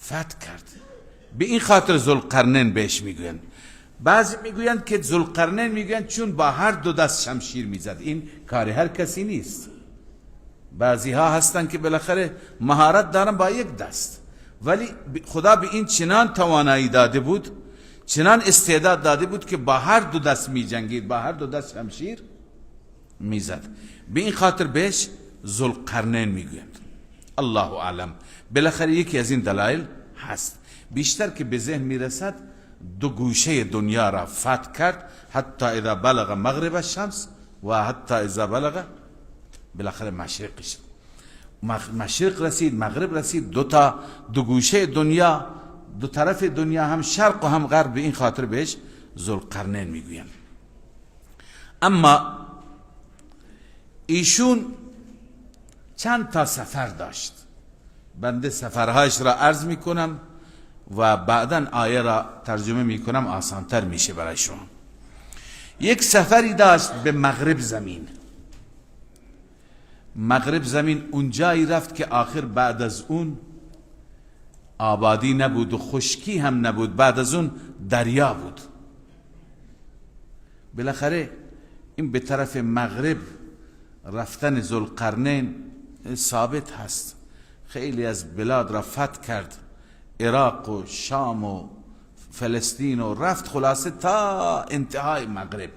فتح کرد. به این خاطر ذوالقرنین بهش میگویند. بعضی میگویند که ذوالقرنین میگویند چون با هر دو دست شمشیر میزد. این کار هر کسی نیست. بعضی ها هستند که بالاخره مهارت دارن با یک دست، ولی خدا به این چنان توانایی داده بود، چنان استعداد داده بود که با هر دو دست می جنگید، با هر دو دست شمشیر میزد. به این خاطر بهش ذوالقرنین میگویند. الله اعلم. بالاخره یکی از این دلایل هست. بیشتر که به ذهن میرسد دو گوشه دنیا را فتح کرد، حتی اذا بلغ مغرب الشمس و حتی اذا بلغ، بالاخره مشرق رسید، مغرب رسید. دو گوشه دنیا، دو طرف دنیا، هم شرق و هم غرب. به این خاطر بهش ذوالقرنین میگویند. اما ایشون چند تا سفر داشت. بنده سفرهایش را عرض میکنم و بعدا آیه را ترجمه میکنم، آسانتر میشه برای شما. یک سفری داشت به مغرب زمین. مغرب زمین اونجایی رفت که آخر بعد از اون آبادی نبود و خشکی هم نبود، بعد از اون دریا بود. بالاخره این به طرف مغرب رفتن ذوالقرنین ثابت هست. خیلی از بلاد را فتح کرد، عراق و شام و فلسطین و رفت خلاصه تا انتهای مغرب.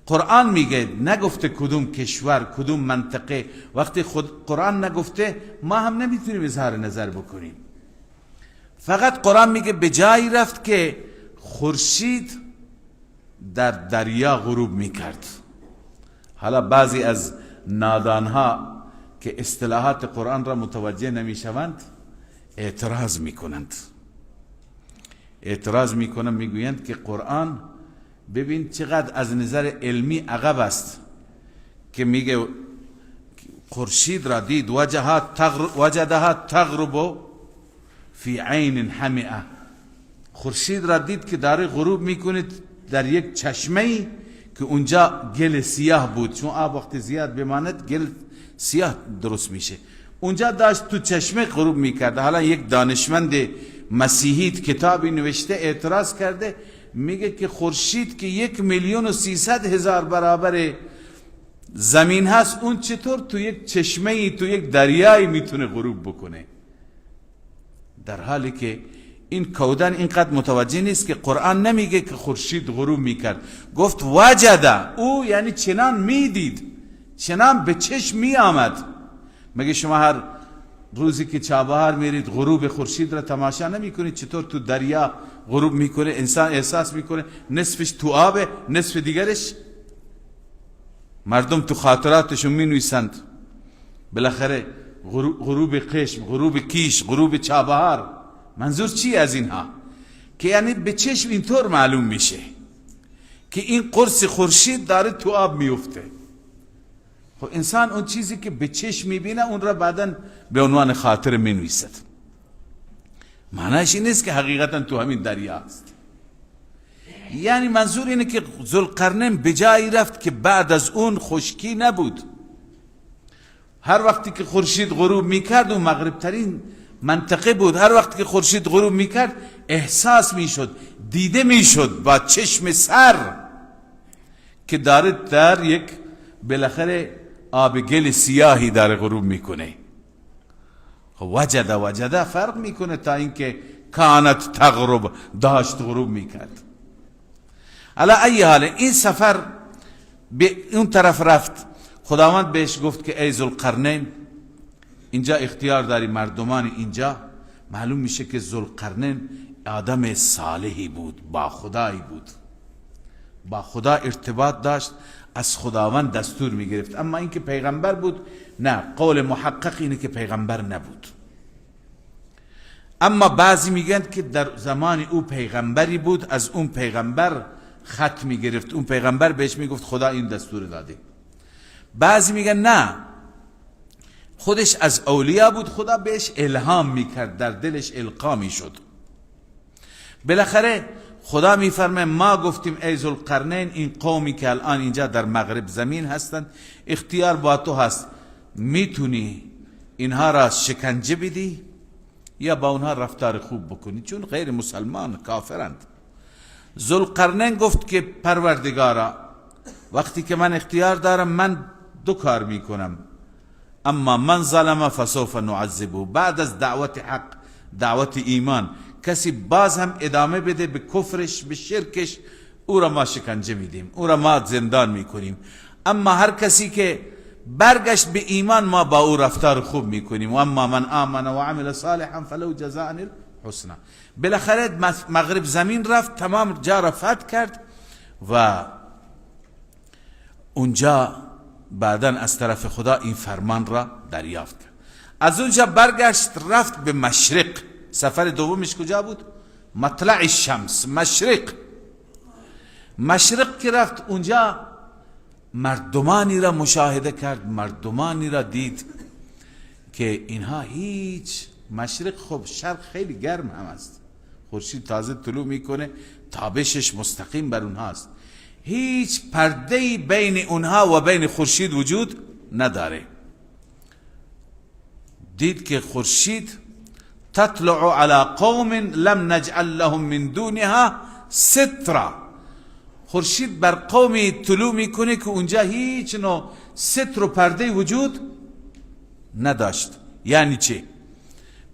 قرآن میگه، نگفته کدوم کشور کدوم منطقه. وقتی خود قرآن نگفته ما هم نمیتونیم اظهار نظر بکنیم. فقط قرآن میگه به جایی رفت که خورشید در دریا غروب میکرد. حالا بعضی از نادانها که اصطلاحات قرآن را متوجه نمیشوند اعتراض میکنند، میگویند که قرآن ببین چقدر از نظر علمی عقب است که میگه خورشید را دید، وجدها تغرب فی عین حمئه. خورشید را دید که داره غروب میکنه در یک چشمه‌ای که اونجا گل سیاه بود، چون آب وقتی زیاد بماند گل سیاه درست میشه. اونجا داشت تو چشمه غروب میکرد. حالا یک دانشمند مسیحی کتابی نوشته اعتراض کرده، میگه که خورشید که 1,300,000 برابر زمین هست، اون چطور تو یک چشمه‌ای تو یک دریایی میتونه غروب بکنه؟ در حالی که این کودن اینقدر متوجه نیست که قرآن نمیگه که خورشید غروب میکرد، گفت وجد، او یعنی چنان میدید، چنان به چشم میآمد. مگه شما هر روزی که چابهار میرید غروب خورشید را تماشا نمیکنید؟ چطور تو دریا غروب میکنه، انسان احساس میکنه نصفش تو آبه نصف دیگرش. مردم تو خاطراتشون مینویسند بالاخره غروب قشم، غروب کیش، غروب چابهار. منظور چی از اینها؟ که یعنی به چشم اینطور معلوم میشه که این قرص خورشید داره تو آب میفته. خب انسان اون چیزی که به چشم میبینه اون را بعداً به عنوان خاطر مینویسد. معنیش این نیست که حقیقتا تو همین دریا است. یعنی منظور اینه که ذوالقرنین به جایی رفت که بعد از اون خشکی نبود. هر وقتی که خورشید غروب میکرد و مغرب ترین منطقه بود، هر وقتی که خورشید غروب میکرد احساس میشد، دیده میشد با چشم سر که داره در یک بالاخره آب گل سیاهی داره غروب میکنه. وجد فرق میکنه تا اینکه کانت تغرب، داشت غروب میکرد. علی ای حال این سفر به اون طرف رفت. خداوند بهش گفت که ای ذوالقرنین، اینجا اختیار داری مردمان اینجا. معلوم میشه که ذوالقرنین آدم صالحی بود، با خدایی بود، با خدا ارتباط داشت، از خداوند دستور میگرفت. اما اینکه پیغمبر بود نه، قول محقق اینه که پیغمبر نبود. اما بعضی میگن که در زمان او پیغمبری بود، از اون پیغمبر خط میگرفت، اون پیغمبر بهش میگفت خدا این دستور داده. بعضی میگن نه، خودش از اولیاء بود، خدا بهش الهام میکرد، در دلش القا میشد. بالاخره خدا میفرمه ما گفتیم ای ذوالقرنین، این قومی که الان اینجا در مغرب زمین هستند اختیار با تو هست، میتونی اینها را شکنجه بدی یا با اونها رفتار خوب بکنید، چون غیر مسلمان کافرند. ذوالقرنین گفت که پروردگارا وقتی که من اختیار دارم من دو کار میکنم، اما من ظلم فسوف نعذبه، بعد از دعوت حق، دعوت ایمان، کسی باز هم ادامه بده به کفرش، به شرکش، او را ما شکنجه میدیم، او را ما زندان میکنیم. اما هر کسی که برگشت به ایمان ما با او رفتار خوب میکنیم. و اما من آمن و عمل صالحا فلو جزاء الحسنى. بالاخره مغرب زمین رفت، تمام جا را فتح کرد و اونجا بعدا از طرف خدا این فرمان را دریافت کرد. از اونجا برگشت رفت به مشرق. سفر دومش کجا بود؟ مطلع الشمس، مشرق که رفت اونجا مردمانی را مشاهده کرد، مردمانی را دید که اینها هیچ، مشرق خب شرق خیلی گرم هم است، خورشید تازه طلوع میکنه، تابشش مستقیم بر اونهاست، هیچ پرده‌ای بین اونها و بین خورشید وجود نداره. دید که خورشید تطلع على قوم لم نجعل لهم من دونها سترا، خورشید بر قومی طلوع میکنه که اونجا هیچ نوع ستر و پرده وجود نداشت. یعنی چه؟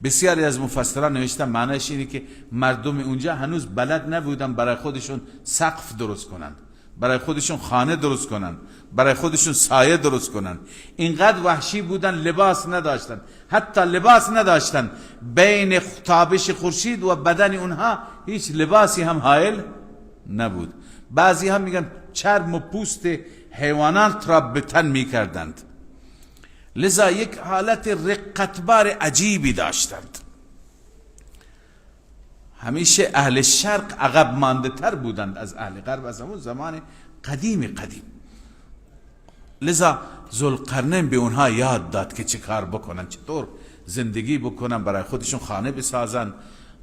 بسیاری از مفسران نوشتن معنیش اینه که مردم اونجا هنوز بلد نبودن برای خودشون سقف درست کنند، برای خودشون خانه درست کنند، برای خودشون سایه درست کنند. اینقدر وحشی بودن، لباس نداشتن، حتی لباس نداشتن. بین تابش خورشید و بدن اونها هیچ لباسی هم حائل نبود. بعضی هم میگن چرم و پوست حیوانات را به تن میکردند. لذا یک حالت رقتبار عجیبی داشتند. همیشه اهل شرق عقب مانده تر بودند از اهل غرب، از همون زمان قدیم. لذا ذوالقرنین به اونها یاد داد که چه کار بکنن، چطور زندگی بکنن، برای خودشون خانه بسازن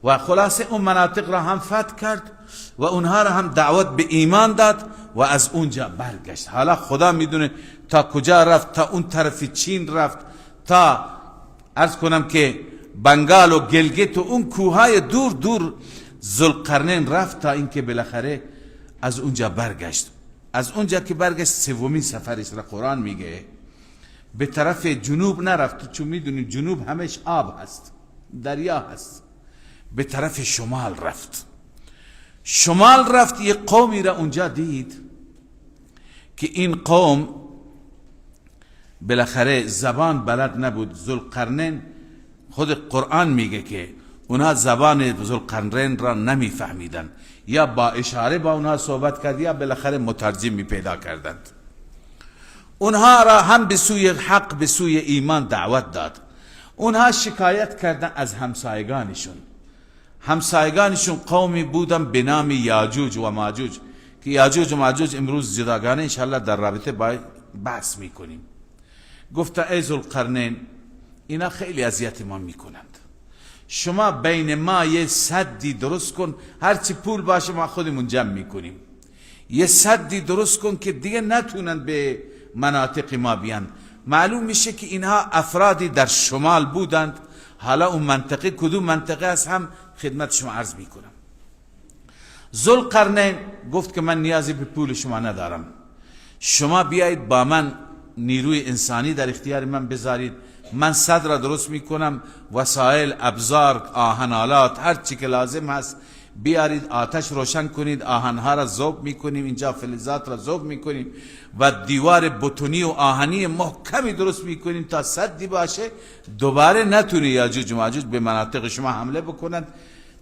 و خلاصه اون مناطق را هم فتح کرد و اونها را هم دعوت به ایمان داد و از اونجا برگشت. حالا خدا میدونه تا کجا رفت، تا اون طرف چین رفت، تا عرض کنم که بنگال و گلگت و اون کوههای دور دور ذوالقرنین رفت، تا اینکه بالاخره از اونجا برگشت. از اونجا که برگشت سومین سفرش را قرآن میگه به طرف جنوب نرفت، چون میدونیم جنوب همش آب هست، دریا هست. به طرف شمال رفت. یک قومی را اونجا دید که این قوم بالاخره زبان بلد نبود. ذوالقرنین خود قرآن میگه که اونها زبان ذوالقرنین را نمیفهمیدن، یا با اشاره با اونها صحبت کرد یا بالاخره مترجمی پیدا کردند. اونها را هم به سوی حق، به سوی ایمان دعوت داد. اونها شکایت کردن از همسایگانشون قومی بودن به نام یاجوج و ماجوج، که یاجوج و ماجوج امروز جداگانه انشاءالله در رابطه بحث میکنیم. گفت ای ذوالقرنین اینا خیلی اذیت ما میکنند، شما بین ما یه سدی درست کن، هرچی پول باشه ما خودمون جمع میکنیم، یه سدی درست کن که دیگه نتونن به مناطق ما بیان. معلوم میشه که اینها افرادی در شمال بودند. حالا اون منطقه کدوم منطقه است هم خدمت شما عرض میکنم. ذوالقرنین گفت که من نیازی به پول شما ندارم، شما بیایید با من نیروی انسانی در اختیار من بذارید، من صد را درست میکنم، وسایل، ابزار، آهنالات، هر چی که لازم هست بیارید، آتش روشن کنید، آهنها را ذوب میکنیم، اینجا فلزات را ذوب میکنیم و دیوار بتونی و آهنی محکمی درست میکنیم تا سدی باشه دوباره نتونه یاجوج و ماجوج به مناطق شما حمله بکنند.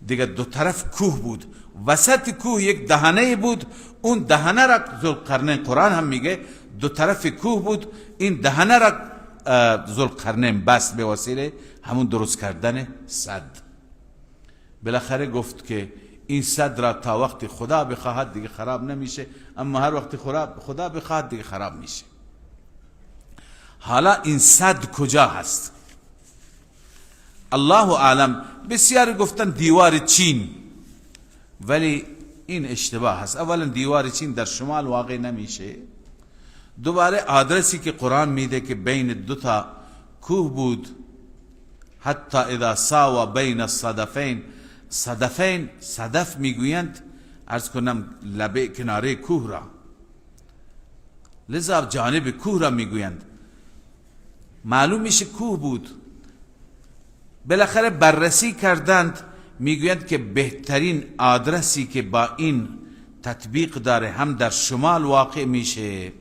دیگه دو طرف کوه بود، وسط کوه یک دهنه بود، اون دهنه را ذوالقرنین، قرآن هم میگه دو طرف کوه بود، این دهنه را ذوالقرنین بست به وسیله همون درست کردن سد. بالاخره گفت که این صد را تا وقت خدا بخواهد دیگه خراب نمیشه، اما هر وقت خدا بخواهد دیگه خراب میشه. حالا این صد کجا هست؟ الله اعلم. بسیاری گفتن دیوار چین، ولی این اشتباه هست. اولا دیوار چین در شمال واقع نمیشه، دوباره آدرسی که قرآن میده که بین دو تا کوه بود، حتی اذا ساوا بین الصدفین. صدفین، صدف میگویند عرض کنم لبه کناره کوه را، لذا جانب کوه را میگویند. معلوم میشه کوه بود. بالاخره بررسی کردند، میگویند که بهترین آدرسی که با این تطبیق داره هم در شمال واقع میشه،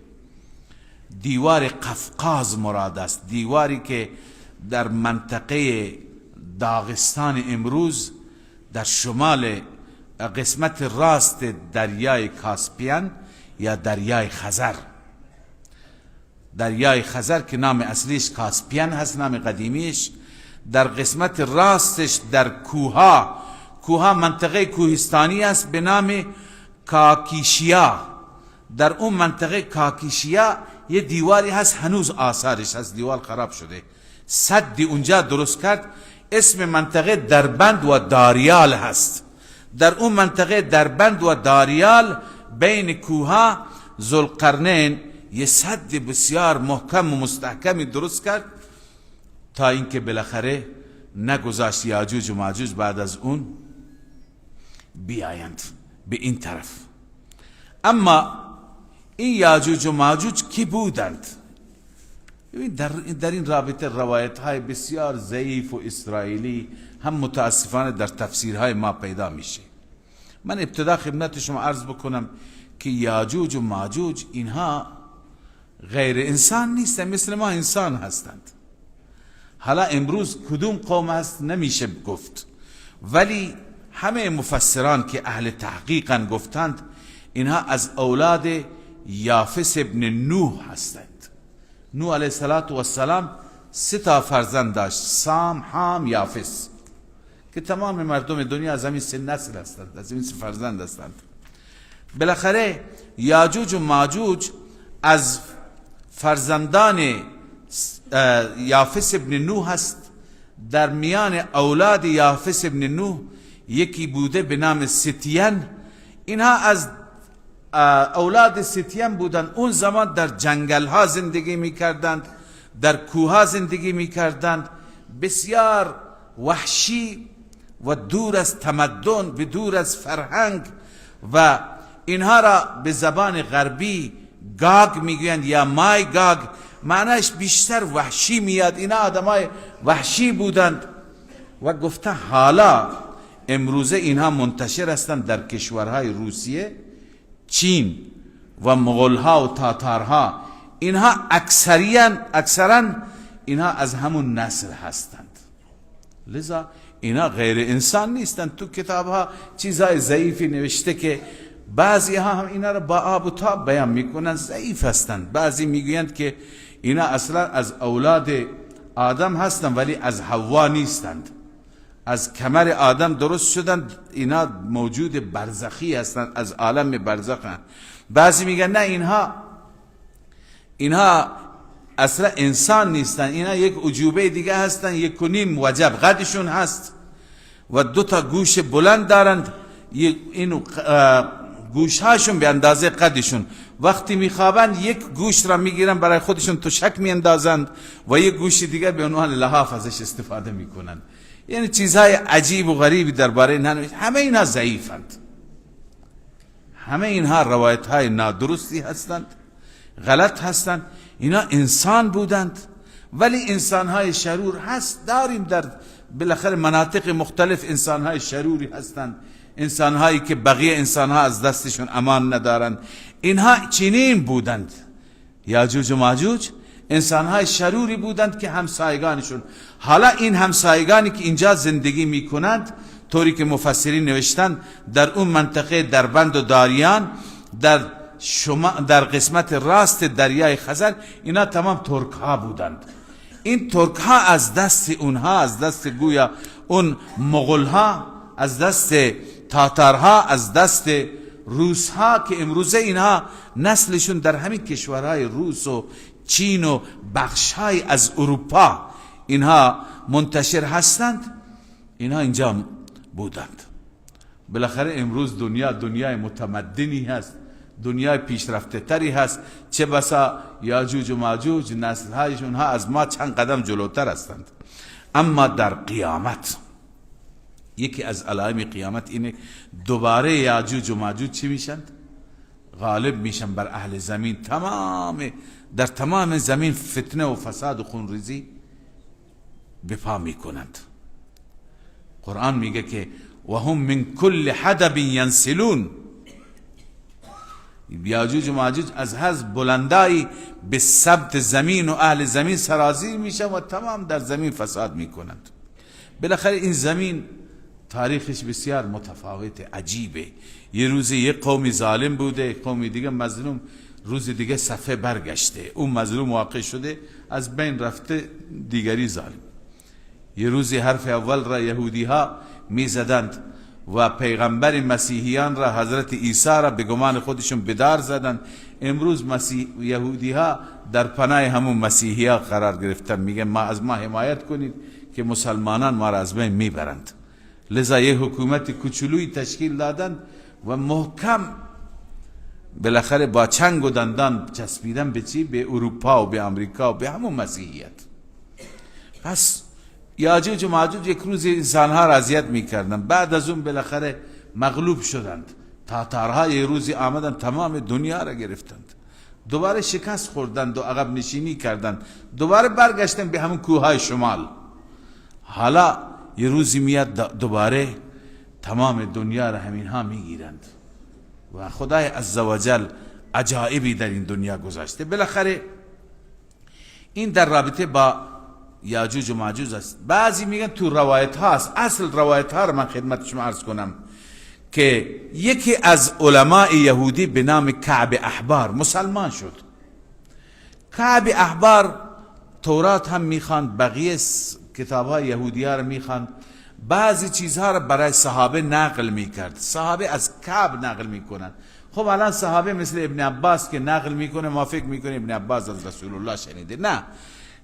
دیوار قفقاز مراد است، دیواری که در منطقه داغستان امروز در شمال قسمت راست دریای کاسپیان یا دریای خزر. دریای خزر که نام اصلیش کاسپیان هست، نام قدیمیش، در قسمت راستش در کوها منطقه کوهستانی است به نام کاکیشیا. در اون منطقه کاکیشیا یه دیواری هست، هنوز آثارش هست، دیوار خراب شده، سدی اونجا درست کرد، اسم منطقه دربند و داریال هست. در اون منطقه دربند و داریال بین کوها ذوالقرنین یه سد بسیار محکم و مستحکمی درست کرد تا اینکه بالاخره نگذاشت یاجوج و ماجوج بعد از اون بیایند به این طرف. اما این یاجوج و ماجوج کی بودند؟ در این رابطه روایت های بسیار ضعیف و اسرائیلی هم متاسفانه در تفسیرهای ما پیدا میشه. من ابتدا خدمت شما عرض بکنم که یاجوج و ماجوج اینها غیر انسان نیستند، مثل ما انسان هستند. حالا امروز کدوم قوم هست نمیشه گفت، ولی همه مفسران که اهل تحقیقن گفتند اینها از اولاد یافس ابن نوح هستند. نوح علیه السلام 3 فرزند داشت، سام، حام، یافس، که تمام مردم دنیا از همین 3 نسل هستند، از همین 3 فرزند هستند. بالاخره یاجوج و ماجوج از فرزندان یافس ابن نوح هست. در میان اولاد یافس ابن نوح یکی بوده به نام ستین. اینها از اولاد ستین بودند. اون زمان در جنگل ها زندگی می کردند، در کوه ها زندگی می کردند، بسیار وحشی و دور از تمدن و دور از فرهنگ، و اینها را به زبان غربی گاگ میگویند یا مای گاگ، معنیش بیشتر وحشی میاد. اینا آدمای وحشی بودند و گفته حالا امروزه اینها منتشر هستند در کشورهای روسیه، چین و مغولها و تاتارها. اینها اکثرا اینها از همون نسل هستند، لذا اینا غیر انسان نیستند. تو کتاب ها چیزای ضعیفی نوشته که بعضی ها هم اینا را با آب و تاب بیان میکنن، ضعیف هستند. بعضی میگویند که اینا اصلا از اولاد آدم هستند ولی از حوا نیستند، از کمر آدم درست شدند، اینا موجود برزخی هستند، از عالم برزخ هستند. بعضی میگن نه، اینها اصلا انسان نیستند، اینا یک عجوبه دیگه هستند، 1.5 وجب قدشون هست و 2 گوش بلند دارند، اینو گوش هاشون به اندازه قدشون. وقتی میخوابند 1 گوش را میگیرن برای خودشون تشک میاندازند و 1 گوش دیگر به عنوان لحاف ازش استفاده میکنند. یعنی چیزهای عجیب و غریبی درباره اینها. همه اینها ضعیفند، همه اینها روایت های نادرستی هستند، غلط هستند. اینا انسان بودند ولی انسان های شرور هست، داریم در بالاخره مناطق مختلف انسان های شروری هستند، انسان هایی که بقیه انسان ها از دستشون امان ندارند. اینها چنین بودند، یاجوج و ماجوج انسان های شروری بودند که همسایگانشون. حالا این همسایگانی که اینجا زندگی میکنند، طوری که مفسرین نوشتند، در اون منطقه دربند و داریان در قسمت راست دریای خزر، اینا تمام ترک ها بودند. این ترک ها از دست اونها، از دست گویا اون مغول ها، از دست تاتارها، از دست روس ها که امروزه اینها نسلشون در همین کشورهای روس و چین و بخشهای از اروپا اینها منتشر هستند، اینها اینجا بودند. بالاخره امروز دنیای متمدنی هست، دنیای پیشرفته تری هست، چه بسا یاجوج و ماجوج نسل هایشون ها از ما چند قدم جلوتر هستند. اما در قیامت یکی از علائم قیامت اینه دوباره یاجوج و ماجوج چی میشند؟ غالب میشن بر اهل زمین، در تمام زمین فتنه و فساد و خونریزی به پا میکنند. قرآن میگه که و هم من کل حدب ینسلون، یاجوج و ماجوج از هر بلندایی به سبت زمین و اهل زمین سرازیر میشن و تمام در زمین فساد میکنند. بالاخره این زمین تاریخش بسیار متفاوته، عجیبه. یه روزی یه قومی ظالم بوده، قومی دیگه مظلوم، روز دیگه صفحه برگشته، اون مظلوم واقع شده، از بین رفته دیگری ظالم. یه روزی حرف اول را یهودی ها می زدند و پیغمبر مسیحیان را حضرت عیسی را به گمان خودشون بدار زدند. امروز یهودی ها در پناه همون مسیحی ها قرار گرفتن، میگن ما از ما حمایت کنید که مسلمانان ما را از بین میبرند. لذا یه حکومت کوچولویی تشکیل دادند و محکم بالاخره با چنگ و دندان چسبیدن به چی؟ به اروپا و به امریکا و به همون مسیحیت. پس یاجوج و ماجوج یک روز انسانها را اذیت میکردن، بعد از اون بالاخره مغلوب شدند. تاتارها یه روزی آمدن تمام دنیا را گرفتند، دوباره شکست خوردند و عقب نشینی کردند، دوباره برگشتن به همون کوههای شمال. حالا یه روزی میاد دوباره تمام دنیا را همین ها میگیرند و خدای عزوجل عجایبی در این دنیا گذاشته. بالاخره این در رابطه با یاجوج و ماجوج است. بعضی میگن تو روایت هاست. اصل روایت ها را من خدمت شما عرض کنم که یکی از علماء یهودی به نام کعب احبار مسلمان شد. کعب احبار تورات هم میخواند، بقیه کتاب های یهودی ها را میخواند، بعضی چیزها را برای صحابه نقل میکرد. صحابه از کعب نقل میکنن. خب الان صحابه مثل ابن عباس که نقل میکنه ما فکر میکنه ابن عباس از رسول الله شنیده. نه،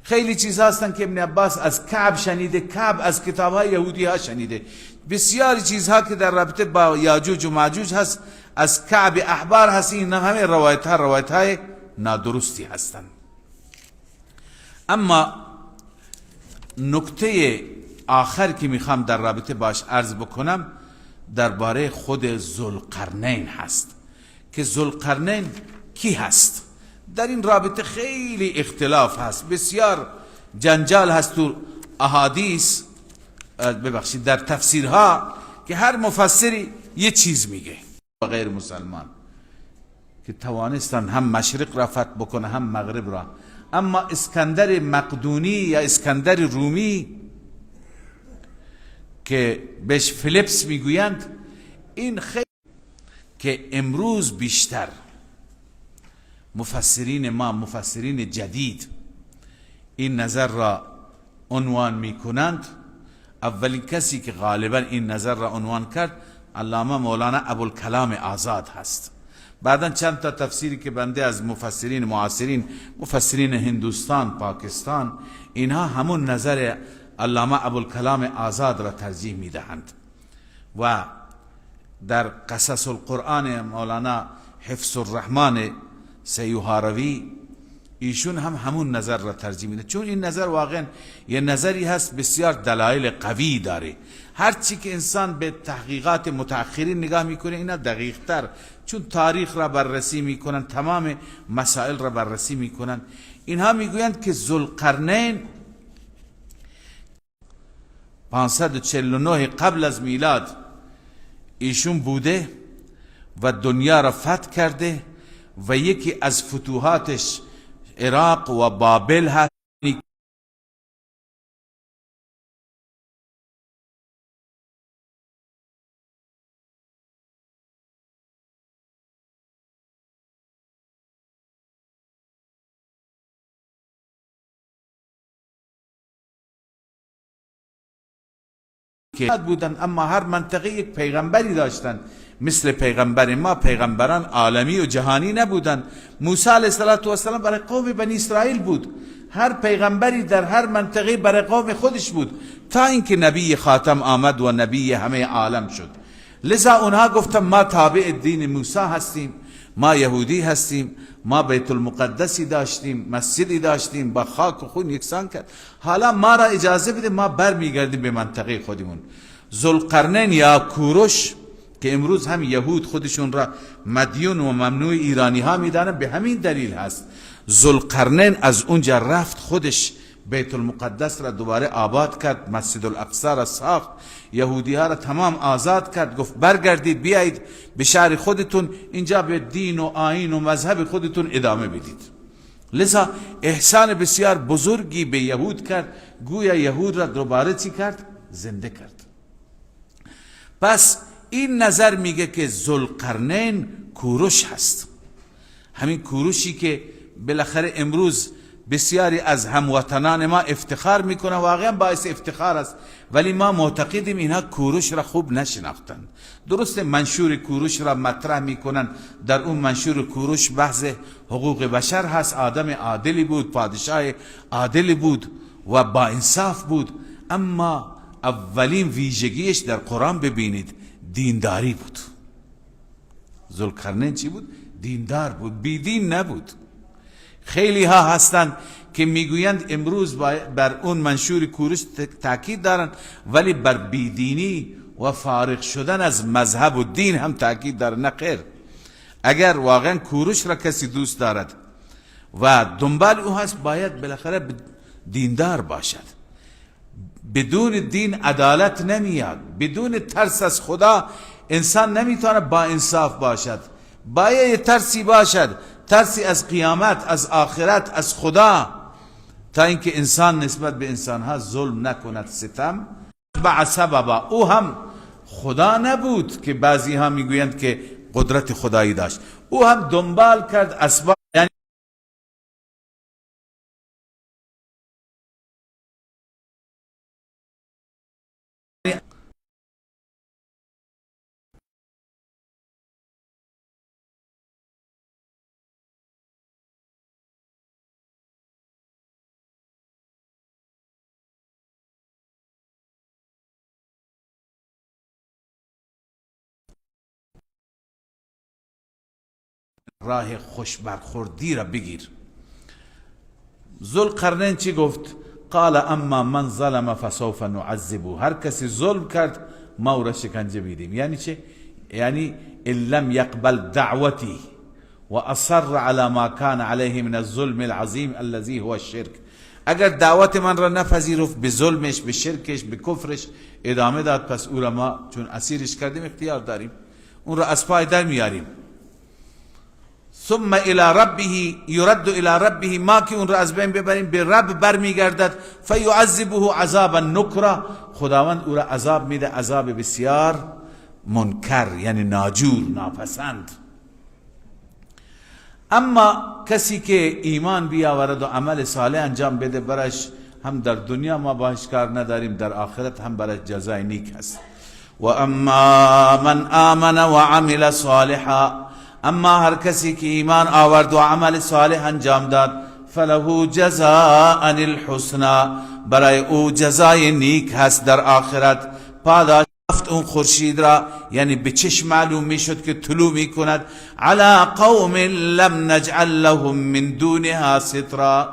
خیلی چیزها هستن که ابن عباس از کعب شنیده، کعب از کتاب های یهودی ها شنیده. بسیاری چیزها که در رابطه با یاجوج و ماجوج هست از کعب احبار هست. این همه روایت های نادرستی هستند. اما نکته آخر که میخوام در رابطه باش عرض بکنم درباره خود ذوالقرنین هست که ذوالقرنین کی هست. در این رابطه خیلی اختلاف هست، بسیار جنجال هست تو احادیث، در تفسیرها که هر مفسری یه چیز میگه و غیر مسلمان که توانستن هم مشرق را فتح بکنه هم مغرب را. اما اسکندر مقدونی یا اسکندر رومی که بهش فلیپس میگویند، این خیلی که امروز بیشتر مفسرین ما، مفسرین جدید، این نظر را عنوان میکنند. اولین کسی که غالبا این نظر را عنوان کرد علامه مولانا ابوالکلام آزاد هست. بعدا چند تا تفسیری که بنده از مفسرین معاصرین، مفسرین هندوستان، پاکستان، اینها همون نظر علامه ابوالکلام آزاد را ترجیح میدهند. و در قصص القرآن مولانا حفظ الرحمن سیوهاروی ایشون هم همون نظر را ترجیح میده، چون این نظر واقعا یه نظری هست بسیار دلایل قوی داره. هرچی که انسان به تحقیقات متأخرین نگاه میکنه اینا دقیق تر، چون تاریخ را بررسی میکنن، تمام مسائل را بررسی میکنن. اینها میگویند که ذوالقرنین 549 قبل از میلاد ایشون بوده و دنیا را فتح کرده و یکی از فتوحاتش عراق و بابل هست که بودن. اما هر منطقه یک پیغمبری داشتن، مثل پیغمبر ما پیغمبران عالمی و جهانی نبودن. موسی علیه السلام برای قوم بنی اسرائیل بود، هر پیغمبری در هر منطقه برای قوم خودش بود، تا اینکه نبی خاتم آمد و نبی همه عالم شد. لذا اونها گفتن ما تابع دین موسی هستیم، ما یهودی هستیم ما بیت المقدسی داشتیم، مسجدی داشتیم، با خاک و خون یکسان کرد. حالا ما را اجازه بده ما برمیگردیم به منطقه خودمون. ذوالقرنین یا کوروش که امروز هم یهود خودشون را مدیون و ممنوع ایرانی ها میدانن، به همین دلیل هست. ذوالقرنین از اونجا رفت، خودش بیت المقدس را دوباره آباد کرد، مسجد الاقصی را ساخت، یهودی ها را تمام آزاد کرد، گفت برگردید بیایید به شهر خودتون، اینجا به دین و آیین و مذهب خودتون ادامه بدید. لذا احسان بسیار بزرگی به یهود کرد، گویا یهود را دوباره چی کرد؟ زنده کرد. پس این نظر میگه که ذوالقرنین کوروش هست، همین کوروشی که بالاخره امروز بسیاری از هموطنان ما افتخار میکنن، واقعا باعث افتخار است، ولی ما معتقدیم اینها کوروش را خوب نشناختن. درست منشور کوروش را مطرح میکنن، در اون منشور کوروش بحث حقوق بشر هست، آدم عادلی بود، پادشاه عادلی بود و با انصاف بود، اما اولین ویژگیش در قرآن ببینید دینداری بود. ذوالقرنین چی بود؟ دیندار بود، بیدین نبود. خیلی ها هستند که میگویند امروز بر اون منشور کوروش تاکید دارند، ولی بر بیدینی و فارغ شدن از مذهب و دین هم تاکید دارند. نه خیر، اگر واقعا کوروش را کسی دوست دارد و دنبال او هست، باید بالاخره دیندار باشد. بدون دین عدالت نمیاد، بدون ترس از خدا انسان نمیتونه با انصاف باشد. باید ترسی باشد، ترسی از قیامت، از آخرت، از خدا، تا اینکه انسان نسبت به انسانها ظلم نکند، ستم با سببا. او هم خدا نبود که بعضی ها میگویند که قدرت خدایی داشت، او هم دنبال کرد اسباب، یعنی راه خوش برخوردی را بگیر. ذوالقرنین چی گفت؟ قال اما من ظلم فسوف نعذبه. هر کسی ظلم کرد ما او را شکنجه میدیم. یعنی چه؟ یعنی ان لم يقبل دعوتی و اصر على ما كان عليه من الظلم العظیم الذي هو الشرك، اگر دعوت من را نپذیرفت، به ظلمش، به شرکش، به کفرش ادامه داد، پس او را ما چون اسیرش کردیم اختیار داریم، اون را از پای در میاریم. ثم الى ربه يرد الى ربه، ما که اون را از بین ببریم به رب برمیگردد، فيعذبه عذابا نکرا، خداوند او را عذاب میده، عذاب بسیار منکر، یعنی ناجور، ناپسند. اما کسی که ایمان بیاورد و عمل صالح انجام بده، برش هم در دنیا ما باش کار نداریم، در آخرت هم برش جزای نیک هست. و اما من آمن و عمل صالحا، اما هر کسی که ایمان آورد و عمل صالح انجام داد، فله جزاء الحسنى، برای او جزای نیک هست در آخرت. پاداش اون خورشید را، یعنی به چشم معلوم می شد که طلوع می کند، علی قوم لم نجعل لهم من دونها سترا،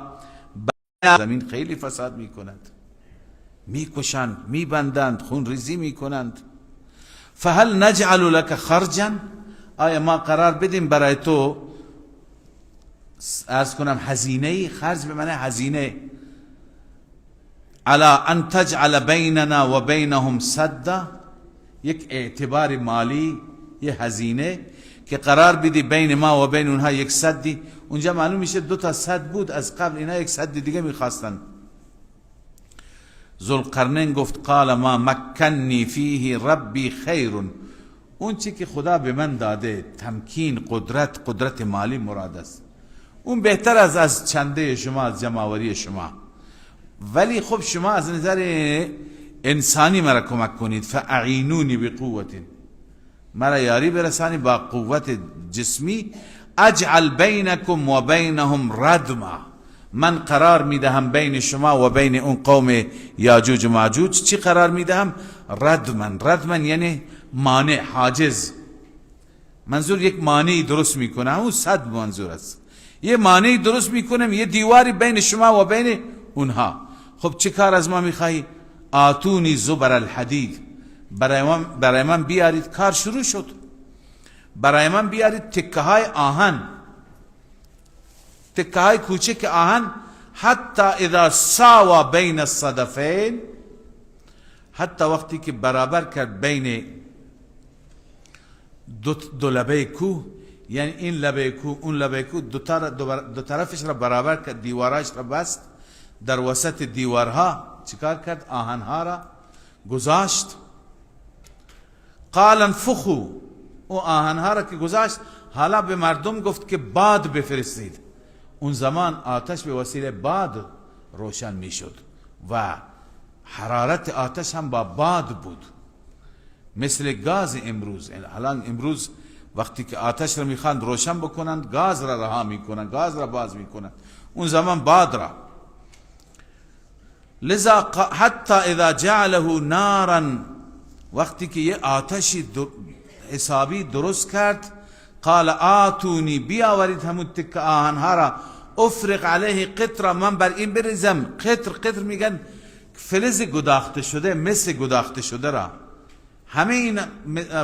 زمین خیلی فساد می کند، می کشند، می بندند، خون ریزی می کنند. فهل نجعل لك خرجا، آیا ما قرار بدیم برای تو، ارز کنم هزینه، خرج به معنی هزینه، علی ان تجعل بیننا و بینهم سدا، یک اعتبار مالی، یه هزینه که قرار بدی بین ما و بین اونها یک سدی. اونجا معلوم میشه 2 تا سد بود از قبل، اینا یک سد دیگه میخواستن. ذوالقرنین گفت قال ما مکنی فیه ربی خیر، اون چی که خدا به من داده، تمکین، قدرت مالی مراد است، اون بهتر از چنده شما، از جمعوری شما، ولی خب شما از نظر انسانی مرا کمک کنید، فاعینونی بقوت، مرا یاری برسانی با قوت جسمی، اجعل بینکم و بینهم ردما، من قرار میدهم بین شما و بین اون قوم یاجوج و ماجوج، چی قرار میدهم؟ ردمن یعنی مانع، حاجز، منظور یک مانعی درست میکنه، اون صد منظور است، یه مانعی درست میکنم، یه دیواری بین شما و بین اونها. خب چه کار از ما میخواهی؟ آتونی زبر الحدید، برای من بیارید. کار شروع شد. برای من بیارید تکه های آهن، تکه های کوچک آهن. حتی اذا ساوا بین الصدفین، حتی وقتی که برابر کرد بین دو لبه کوه، یعنی این لبه کوه اون لبه کوه، دو طرفش را برابر کرد، دیواراش را بست. در وسط دیوارها چیکار کرد؟ آهنها را گذاشت. قال انفخوا، او آهنها را که گذاشت حالا به مردم گفت که باد بفرستید. اون زمان آتش به وسیله باد روشن می شد و حرارت آتش هم با باد بود، مثل گاز امروز. الان امروز وقتی که آتش را میخواند روشن بکنند، گاز را رها میکنند، گاز را باز میکنند. اون زمان باد را. لذا حتی اذا جعله نارا، وقتی که یه آتشی حسابی درست کرد، قال آتونی، بیاورید همون تکه آهنها را، افرق علیه قطره، من بر این بریزم. قطر میگن فلز گداخته شده، مثل گداخته شده را، همه این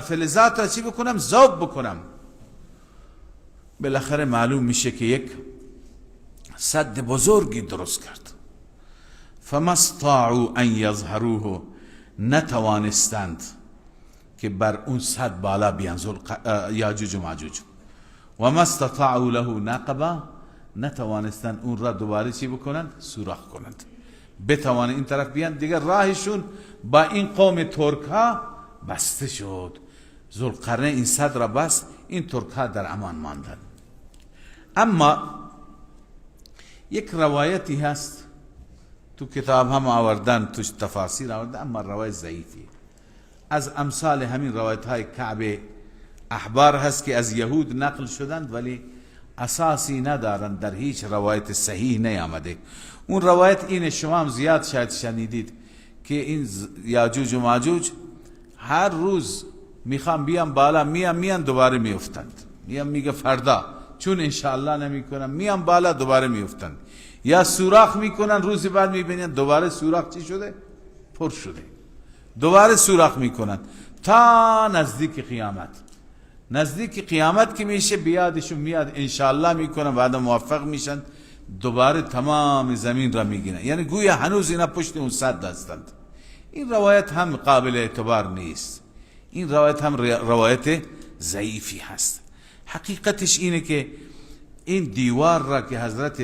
فلزات را چی بکنم؟ ذوب بکنم. بالاخره معلوم میشه که یک سد بزرگی درست کرد. فما استطاعوا ان یظهروه، نتوانستند که بر اون سد بالا بیان یاجوج و ماجوج. و ما استطاعوا له نقبا، نتوانستند اون را دوباره چی بکنند؟ سوراخ کنند، بتوانند این طرف بیان. دیگر راهشون با این قوم ترک ها بسته شد. ذوالقرنین این سد را بست، این ترک ها در امان ماندند. اما یک روایتی هست تو کتاب هم آوردن، توش تفاسیر آوردن، اما روایت ضعیفی، از امثال همین روایت های کعب احبار هست که از یهود نقل شدند ولی اساسی ندارند، در هیچ روایت صحیح نیامده. اون روایت اینه، شما هم زیاد شاید شنیدید، که این یاجوج و ماجوج هر روز میخوام بیان بالا، میان دوباره میافتند. میگه فردا چون انشاءالله نمیکنم، میان بالا دوباره میافتند. یا سوراخ میکنن، روزی بعد میبینن دوباره سوراخ چی شده؟ پر شده. دوباره سوراخ میکنن تا نزدیک قیامت. نزدیک قیامت که میشه بیادشون میاد، انشاءالله میکنن، بعد موفق میشن، دوباره تمام زمین را میگیرن. یعنی گویا هنوز اینا پشت اون سد هستند. این روایت هم قابل اعتبار نیست، این روایت هم روایت ضعیفی هست. حقیقتش اینه که این دیوار را که حضرت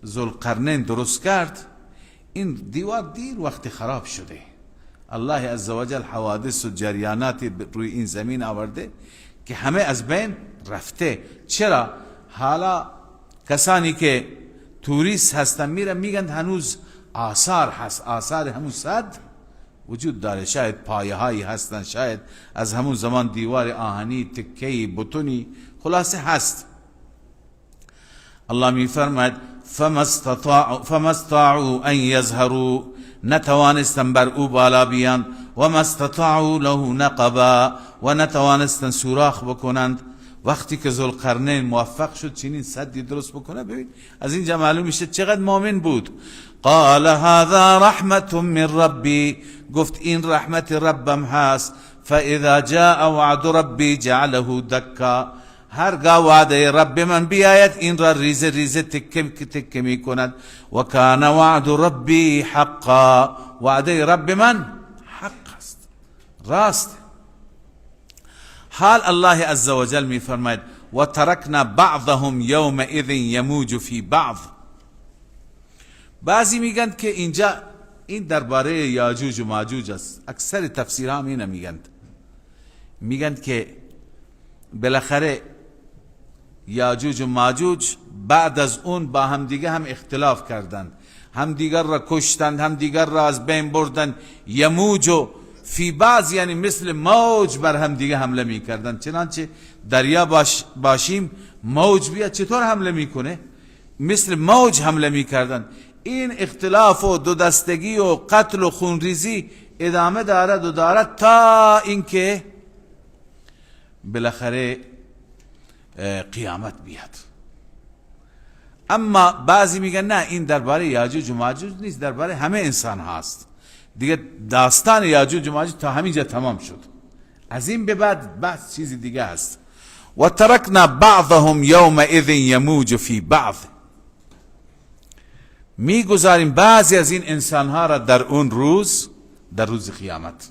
ذوالقرنین درست کرد، این دیوار دیر وقت خراب شده. الله عزوجل حوادث و جریاناتی روی این زمین آورده که همه از بین رفته. چرا؟ حالا کسانی که توریست هستن میرن میگن هنوز آثار هست، آثار همون سد وجود داره، شاید پایه هایی هستن، شاید از همون زمان دیوار آهنی، تکهی، بتونی، خلاصه هست. الله میفرماید فما استطاعوا ان یظهروا، نتوانستن بر او بالا بیان، و ما استطاعوا له نقبا، و نتوانستن سوراخ بکنند. وقتی که ذوالقرنین موفق شد چنین سدی درست بکنه، ببین از اینجا معلوم میشه چقدر مؤمن بود. قال هذا رحمت من ربی، گفت این رحمت ربم هست. فاذا جاء وعد ربی جعله دکا، هرگاه وعده رب من بیاید این را ریزه ریزه تکه می کند. و کان وعد ربی حقا، وعده رب من حق است، راست. حال الله عزوجل می فرماید و ترکنا بعضهم یومئذ یموج فی بعض. بعضی میگن که اینجا این درباره یاجوج و ماجوج است. اکثر تفسیرها هم اینو میگن که بالاخره یاجوج و ماجوج بعد از اون با همدیگه هم اختلاف کردند، همدیگر را کشتند، همدیگر را از بین بردند. یموج و فی بعض یعنی مثل موج بر همدیگه حمله میکردند. چنانچه دریا باشیم موج بیاد چطور حمله میکنه؟ مثل موج حمله میکردند. این اختلاف و دو دستگی و قتل و خونریزی ادامه دارد و دارد تا اینکه بالاخره قیامت بیاد. اما بعضی میگن نه این درباره یاجوج و ماجوج نیست، درباره همه انسان هاست. دیگه داستان یاجوج و ماجوج تا همینجا تمام شد، از این به بعد بحث چیزی دیگه هست. و ترکنا بعضهم یومئذ یموج فی بعض، میگذاریم بعضی از این انسان ها را در اون روز، در روز قیامت،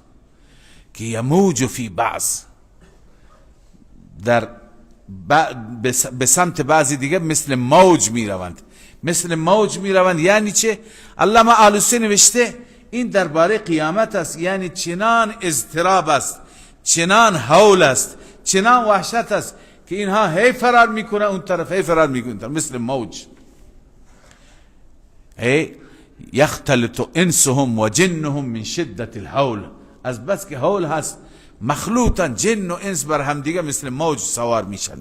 که یموج فی بعض، در به سمت بعضی دیگه مثل موج می روند. مثل موج می روند یعنی چه؟ علامه آلوسی نوشته این درباره قیامت است، یعنی چنان اضطراب است، چنان هول است، چنان وحشت است که اینها هی فرار میکنه اون طرف، هی فرار میکنه مثل موج. یختلط انسهم و جنهم من شدت الهول، از بس که هول هست مخلوطن جن و انس بر هم دیگه مثل موج سوار میشن.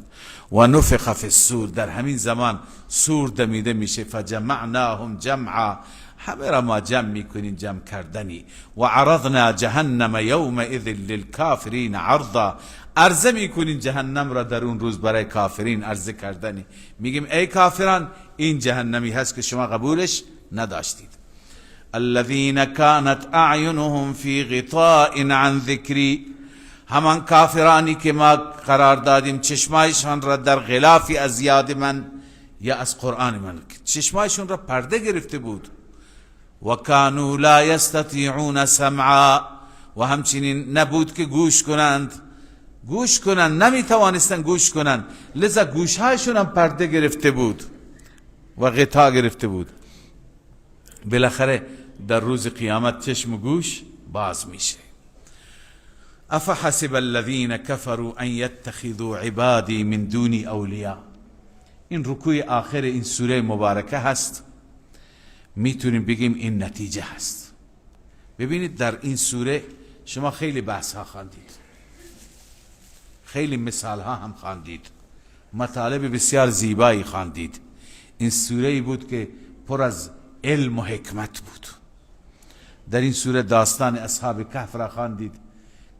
و نفخ فی الصور، در همین زمان سور دمیده میشه. فجمعناهم جمعا، همه را ما جمع میکنیم جمع کردنی. و عرضنا جهنم یومئذ للکافرین عرضا، عرضه میکنیم جهنم را در اون روز برای کافرین عرضه کردنی. میگیم ای کافران این جهنمی هست که شما قبولش نداشتید. الذين كانت اعینهم فی غطاء عن ذکری، همان کافرانی که ما قرار دادیم چشمایشان را در غلافی از یاد من یا از قرآن من، چشمایشون را پرده گرفته بود. و کانوا لا یستطیعون سمعا، و همچنین نبود که گوش کنند، نمیتوانستن گوش کنند، لذا گوشهایشون هم پرده گرفته بود و غطا گرفته بود. بالاخره در روز قیامت چشم و گوش باز میشه. افحسب الذين كفروا ان يتخذوا عبادي من دوني اولیاء، این رکوع آخر این سوره مبارکه هست، میتونیم بگیم این نتیجه هست. ببینید در این سوره شما خیلی بحث ها خواندید، خیلی مثال ها هم خواندید، مطالب بسیار زیبایی خواندید. این سوره بود که پر از علم و حکمت بود. در این سوره داستان اصحاب کهف را خواندید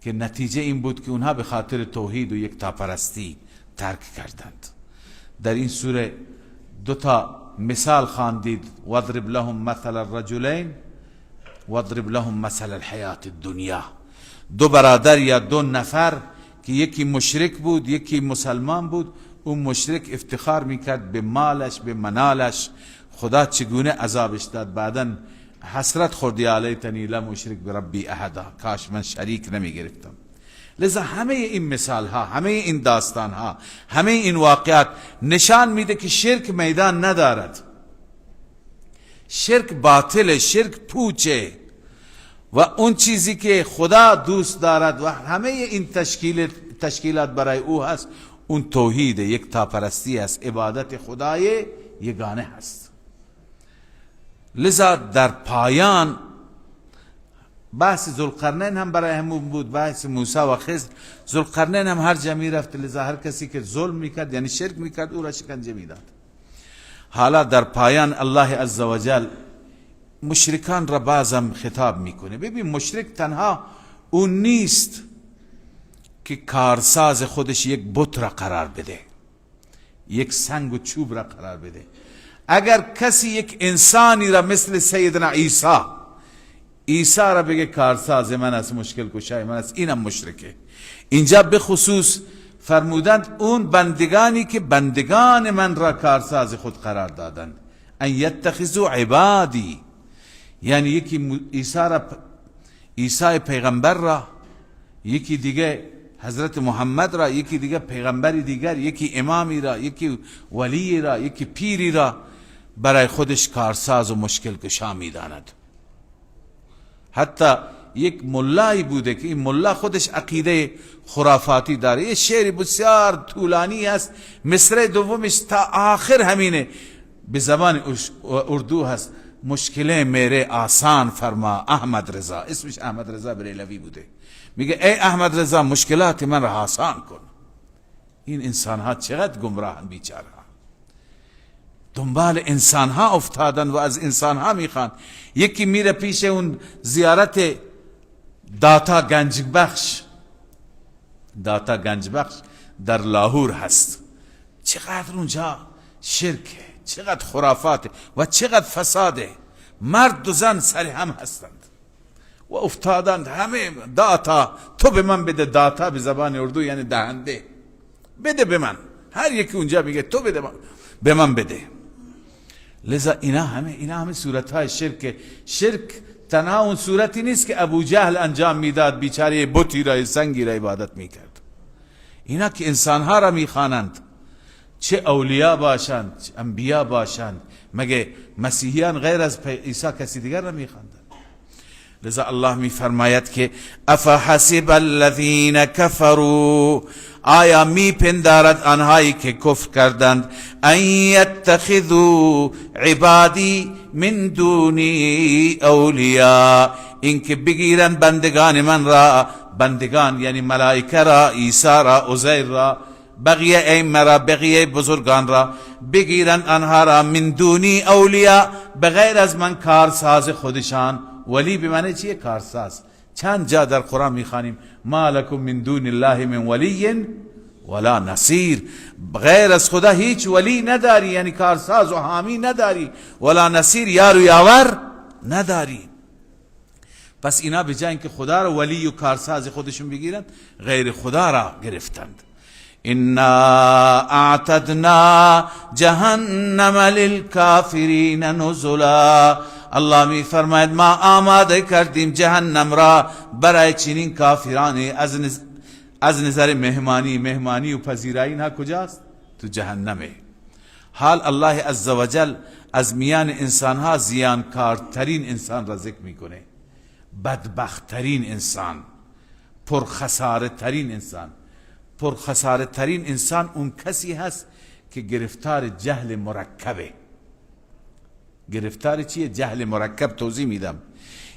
که نتیجه این بود که اونها به خاطر توحید و یکتاپرستی ترک کردند. در این سوره دو تا مثال خواندید، واضرب لهم مثل الرجلین واضرب لهم مثل الحیات الدنیا، دو برادر یا دو نفر که یکی مشرک بود یکی مسلمان بود. اون مشرک افتخار میکرد به مالش به منالش، خدا چگونه عذابش داد، بعدن حسرت خورد یا لیتنی لم اشرک بربی احدا، کاش من شریک نمی گرفتم. لذا همه این مثال ها، همه این داستان ها، همه این واقعات نشان میده که شرک میدان ندارد، شرک باطل، شرک پوچه و اون چیزی که خدا دوست دارد و همه این تشکیلات برای او هست اون توحید، یکتاپرستی است، عبادت خدای یگانه هست. لذا در پایان بحث ذوالقرنین هم برای همون بود، بحث موسی و خضر. ذوالقرنین هم هر جا میرفت، لذا هر کسی که ظلم میکرد یعنی شرک میکرد او را شکنجه میداد. حالا در پایان الله عزوجل مشرکان را بازم خطاب میکنه. ببین مشرک تنها اون نیست که کارساز خودش یک بت را قرار بده، یک سنگ و چوب را قرار بده. اگر کسی یک انسانی را مثل سیدنا عیسی را بگه کارساز من است، مشکل کشای من است، اینم مشرکه. اینجا به خصوص فرمودند اون بندگانی که بندگان من را کارساز خود قرار دادند. ان یتخذوا عبادی، یعنی یکی عیسی پیغمبر را، یکی دیگه حضرت محمد را، یکی دیگه پیغمبری دیگر، یکی امامی را، یکی ولی را، یکی پیری را برای خودش کارساز و مشکل کشا می‌داند. حتی یک ملایی بوده که این ملا خودش عقیده خرافاتی داره. یه شعر بسیار طولانی است، مصرع دومش تا آخر همینه، به زبان اردو هست. مشکل میره آسان فرما احمد رضا، اسمش احمد رضا بریلوی بوده. میگه ای احمد رضا مشکلات من را آسان کن. این انسان ها چقدر گمراهن بیچاره، دنبال انسان ها افتادن و از انسان ها میخوان. یکی میره پیش اون زیارت داتا گنج بخش در لاهور هست، چقدر اونجا شرکه، چقدر خرافاته و چقدر فساده. مرد و زن سر هم هستند و افتادند همه. داتا، تو به من بده. داتا به زبان اردو یعنی دهنده. بده به من. هر یکی اونجا میگه تو بده به من بده. لذا اینا همه صورتهای شرک. شرک تنها اون صورتی نیست که ابو جهل انجام میداد، بیچاره بتی را سنگی را عبادت میکرد. اینا که انسانها را میخوانند، چه اولیاء باشند چه انبیاء باشند، مگه مسیحیان غیر از عیسی کسی دیگر را میخواندند؟ لذا الله میفرماید که افحسب الذین کفروا، آیا میپندارد آنهایی که کفر کردند، ان یتخذوا عبادی من دونی اولیاء، اینکه بگیرند بندگان من را، بندگان یعنی ملائکه را، عیسی را، عزیر را، بقیه ائمه را، بقیه بزرگان را بگیرند آنها را، من دونی اولیاء، بغیر از من کارساز خودشان. ولی به معنی چیه؟ کارساز. چند جا در قرآن میخوانیم ما لکم من دون الله من ولی ولا نصیر، غیر از خدا هیچ ولی نداری، یعنی کارساز و حامی نداری، ولا نصیر، یار و یاور نداری. پس اینا به جای اینکه خدا را ولی و کارساز خودشون بگیرند، غیر خدا را گرفتند. انا اعتدنا جهنم للکافرین نزلا، الله می فرماید ما آماده کردیم جهنم را برای چنین کافرانی. از نظر مهمانی و پذیرایی اینها کجاست؟ تو جهنمه. حال الله عزوجل از میان انسانها زیانکارترین انسان را ذکر میکنه، بدبختترین انسان، پرخساره ترین انسان. پرخساره ترین انسان اون کسی هست که گرفتار جهل مرکبه. گرفتار چیه؟ جهل مرکب. توضیح میدم.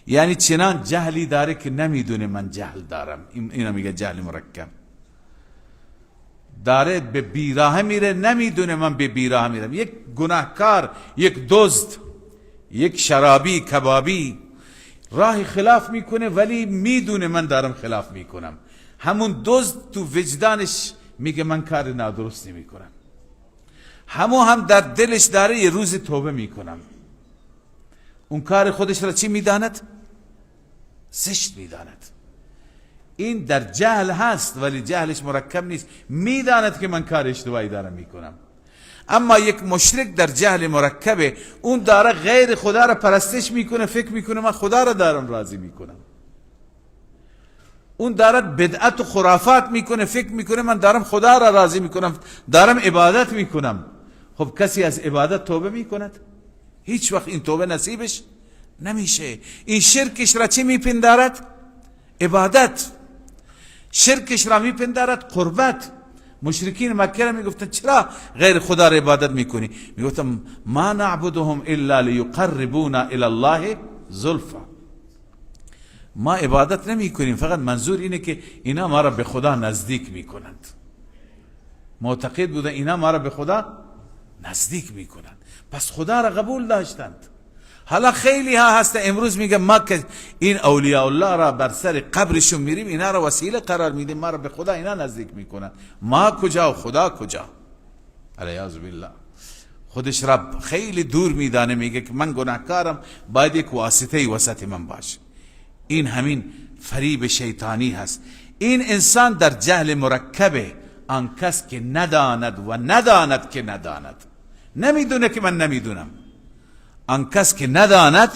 یعنی چنان جهلی داره که نمیدونه من جهل دارم. اینا میگه جهل مرکب. داره به بیراه میره، نمیدونه من به بیراه میرم. یک گناهکار، یک دزد، یک شرابی، کبابی راه خلاف میکنه ولی میدونه من دارم خلاف میکنم. همون دزد تو وجدانش میگه من کار نادرستی میکنم، هم در دلش داره یه روز توبه میکنم. اون کار خودش را چی میداند؟ زشت میداند. این در جهل هست ولی جهلش مرکب نیست، میداند که من کار اشتباهی دارم میکنم. اما یک مشرک در جهل مرکبه، اون داره غیر خدا را پرستش میکنه، فکر میکنه من خدا را دارم راضی میکنم. اون دارد بدعت و خرافات میکنه، فکر میکنه من دارم خدا را راضی میکنم، دارم عبادت میکنم. خب کسی از عبادت توبه میکند؟ هیچ وقت این توبه نصیبش نمیشه. این شرکش را چی میپندارد؟ عبادت. شرکش را میپندارد قربت. مشرکین مکه را میگفتن چرا غیر خدا را عبادت میکنی؟ میگفتن ما نعبدهم الا لیقربونا الی الله زلفا، ما عبادت نمی کنیم فقط منظور اینه که اینا ما را به خدا نزدیک میکنند. معتقد بودن اینا ما را به خدا نزدیک میکنند، پس خدا را قبول داشتند. حالا خیلی ها هست امروز میگه ما که این اولیاء الله را بر سر قبرشون میریم، اینا را وسیله قرار میدیم، ما را به خدا اینا نزدیک میکنند. ما کجا و خدا کجا؟ علیاذ بالله. خودش را خیلی دور میدانه، میگه که من گناهکارم، باید یک واسطه وسط من باشه. این همین فریب شیطانی هست. این انسان در جهل مرکبه. آن کس که نداند و نداند که نداند، نمیدونه که من نمیدونم. آن کس که نداند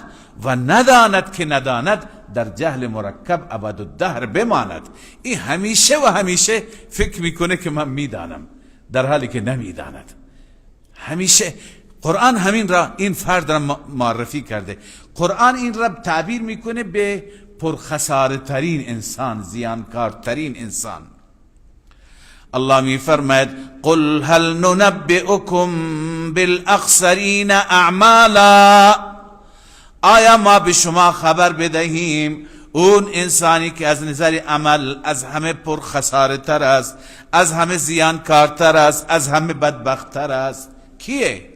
و نداند که نداند در جهل مرکب ابدالدهر بماند. این همیشه و همیشه فکر میکنه که من میدانم در حالی که نمیداند. همیشه قرآن همین را، این فرد را معرفی کرده. قرآن این را تعبیر میکنه به پرخساره ترین انسان، زیانکارترین انسان. الله می فرماید قل هل ننبئکم بالاخسرین اعمالا، آیا ما به شما خبر بدهیم اون انسانی که از نظر عمل از همه پرخساره تر است، از همه زیانکارتر است، از همه بدبخت تر است؟ کیه؟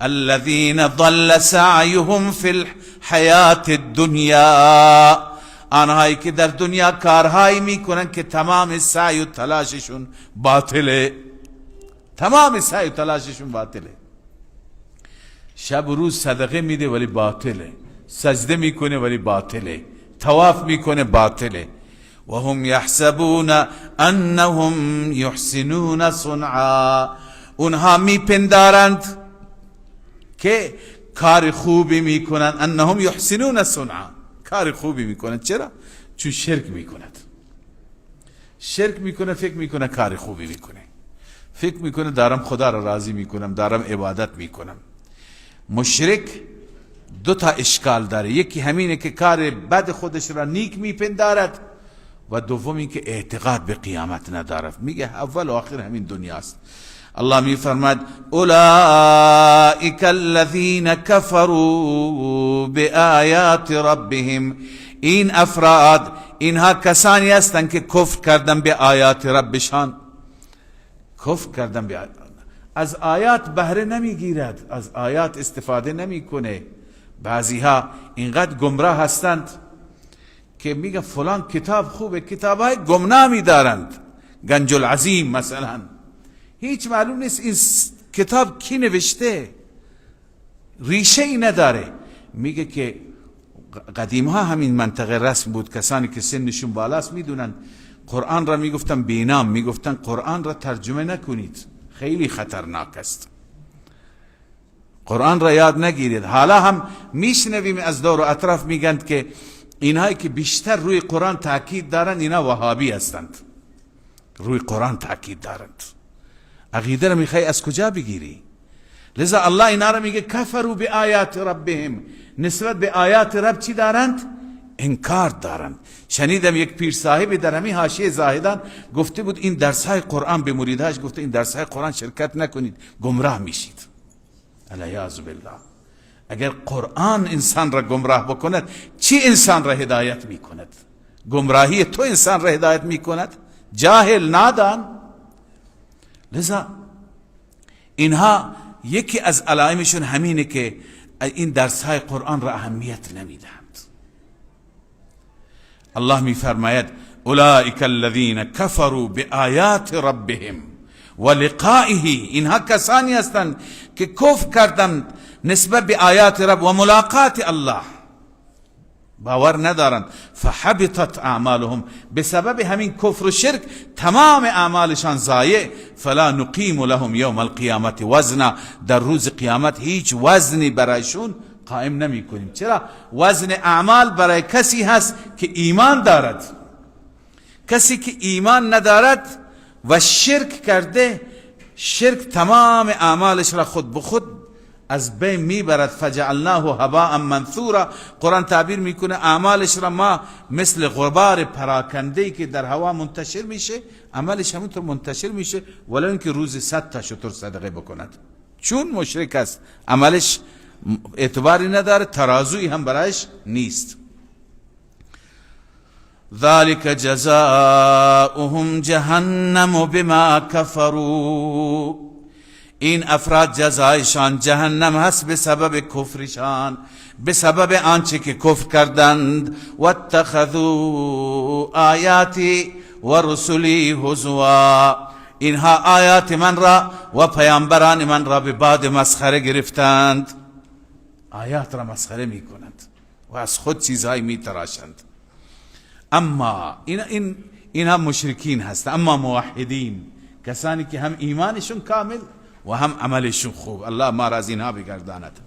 الذين ضل سعيهم في الحياة الدنيا، آنهایی که در دنیا کارهایی میکنن که تمام سعی و تلاششون باطله. تمام سعی و تلاششون باطله. شب و روز صدقه میده ولی باطله، سجده میکنه ولی باطله، طواف میکنه باطله. و هم یحسبون انهم یحسنون صنعا، اونها میپندارند که کار خوبی میکنند. انهم یحسنون صنعا، کار خوبی میکنند. چرا؟ چون شرک میکند. شرک میکنه، فکر میکنه کار خوبی میکنه، فکر میکنه دارم خدا را راضی میکنم، دارم عبادت میکنم. مشرک دو تا اشکال داره، یکی همینه که کار بد خودش را نیک میپندارد و دومی که اعتقاد به قیامت ندارد. میگه اول و آخر همین دنیاست. الله میفرماد اولئک الذین کفروا بآیات ربهم، این افراد، اینها کسانی هستند که کفر کردن به آیات ربشان. کفر کردن به آیات، از آیات بهره نمیگیرد، از آیات استفاده نمیکنه. بعضی ها اینقدر گمراه هستند که میگه فلان کتاب خوبه، کتاب های گمنامی دارند. گنج العظیم مثلا، هیچ معلوم نیست این کتاب کی نوشته، ریشه ای نداره. میگه که قدیم ها همین منطقه رسم بود، کسانی که سنشون بالاست میدونن قرآن را میگفتن بینام، میگفتن قرآن را ترجمه نکنید، خیلی خطرناک است، قرآن را یاد نگیرید. حالا هم میشنویم از دور و اطراف میگن که اینهایی که بیشتر روی قرآن تاکید دارن اینا وهابی هستند، روی قرآن تاکید دارند. عقیده را میخوای از کجا بگیری؟ لذا الله اینا را میگه کفروا بآیات ربهم، نسبت به آیات رب چی دارند؟ انکار دارند. شنیدم یک پیر صاحب در همین حاشیه زاهدان گفته بود این درس های قرآن به مریداش گفته این درس های قرآن شرکت نکنید، گمراه میشید. الیاذ بالله. اگر قرآن انسان را گمراه بکند، چی انسان را هدایت میکند؟ گمراهی تو انسان را هدایت میکند؟ جاهل، نادان. لذا اینها یکی از علائمشون همینه که این درس های قرآن را اهمیت نمیدهند. الله میفرماید اولئک الذین کفروا بآیات ربهم و لقائه، اینها کسانی هستند که کفر کردند نسبت به آیات رب و ملاقات الله، باور ندارند. فحبطت اعمالهم، به سبب همین کفر و شرک تمام اعمالشان ضایع. فلا نقیم لهم یوم القیامت وزنا، در روز قیامت هیچ وزنی برایشون قائم نمی کنیم. چرا؟ وزن اعمال برای کسی هست که ایمان دارد. کسی که ایمان ندارد و شرک کرده، شرک تمام اعمالش را خود به خود از بین میبرد. فجعلناه هباء منثورا، قرآن تعبیر میکنه اعمالش را ما مثل غبار پراکنده‌ای که در هوا منتشر میشه، عملش همونطور منتشر میشه، ولو اینکه روزی 100 تا شتر صدقه بکند. چون مشرک است، عملش اعتباری نداره، ترازوی هم برایش نیست. ذلك جزاؤهم جهنم بما كفروا، این افراد جزایشان جهنم هست به سبب کفرشان، به سبب آنچه که کفر کردند. واتخذوا آیاتی و رسلی هزوا، اینها آیات من را و پیامبران من را به باد مسخره گرفتند. آیات را مسخره می کنند و از خود چیزهایی می تراشند. اما اینها مشرکین هست. اما موحدین، کسانی که هم ایمانشون کامل و هم عملشون خوب، الله ما را از اینها بگرداند.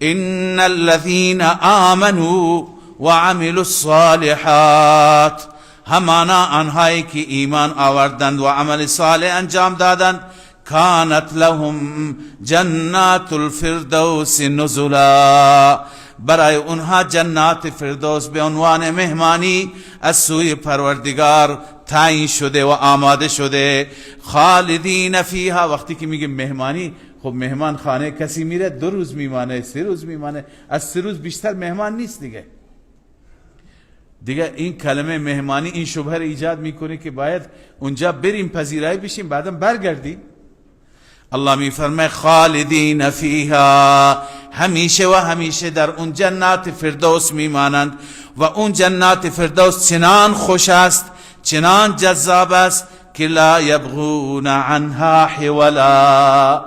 ان الذين آمنوا وعملوا الصالحات، همانا آنهایی که ایمان آوردند و عمل صالح انجام دادند، كانت لهم جنات الفردوس نزلا، برای اونها جنات فردوس به عنوان مهمانی از سوی پروردگار تعیین شده و آماده شده. خالدین فیها، وقتی که میگه مهمانی، خب مهمان خانه کسی میره 2 روز میمانه، 3 روز میمانه، از 3 روز بیشتر مهمان نیست دیگه این کلمه مهمانی این شبهه رو ایجاد میکنه که باید اونجا بریم پذیرایی بشیم بعدم برگردیم. الله میفرمه خالدین فیها، همیشه و همیشه در اون جنات فردوس میمانند و اون جنات فردوس چنان خوش است، چنان جذاب است که لا یبغون عنها حولا،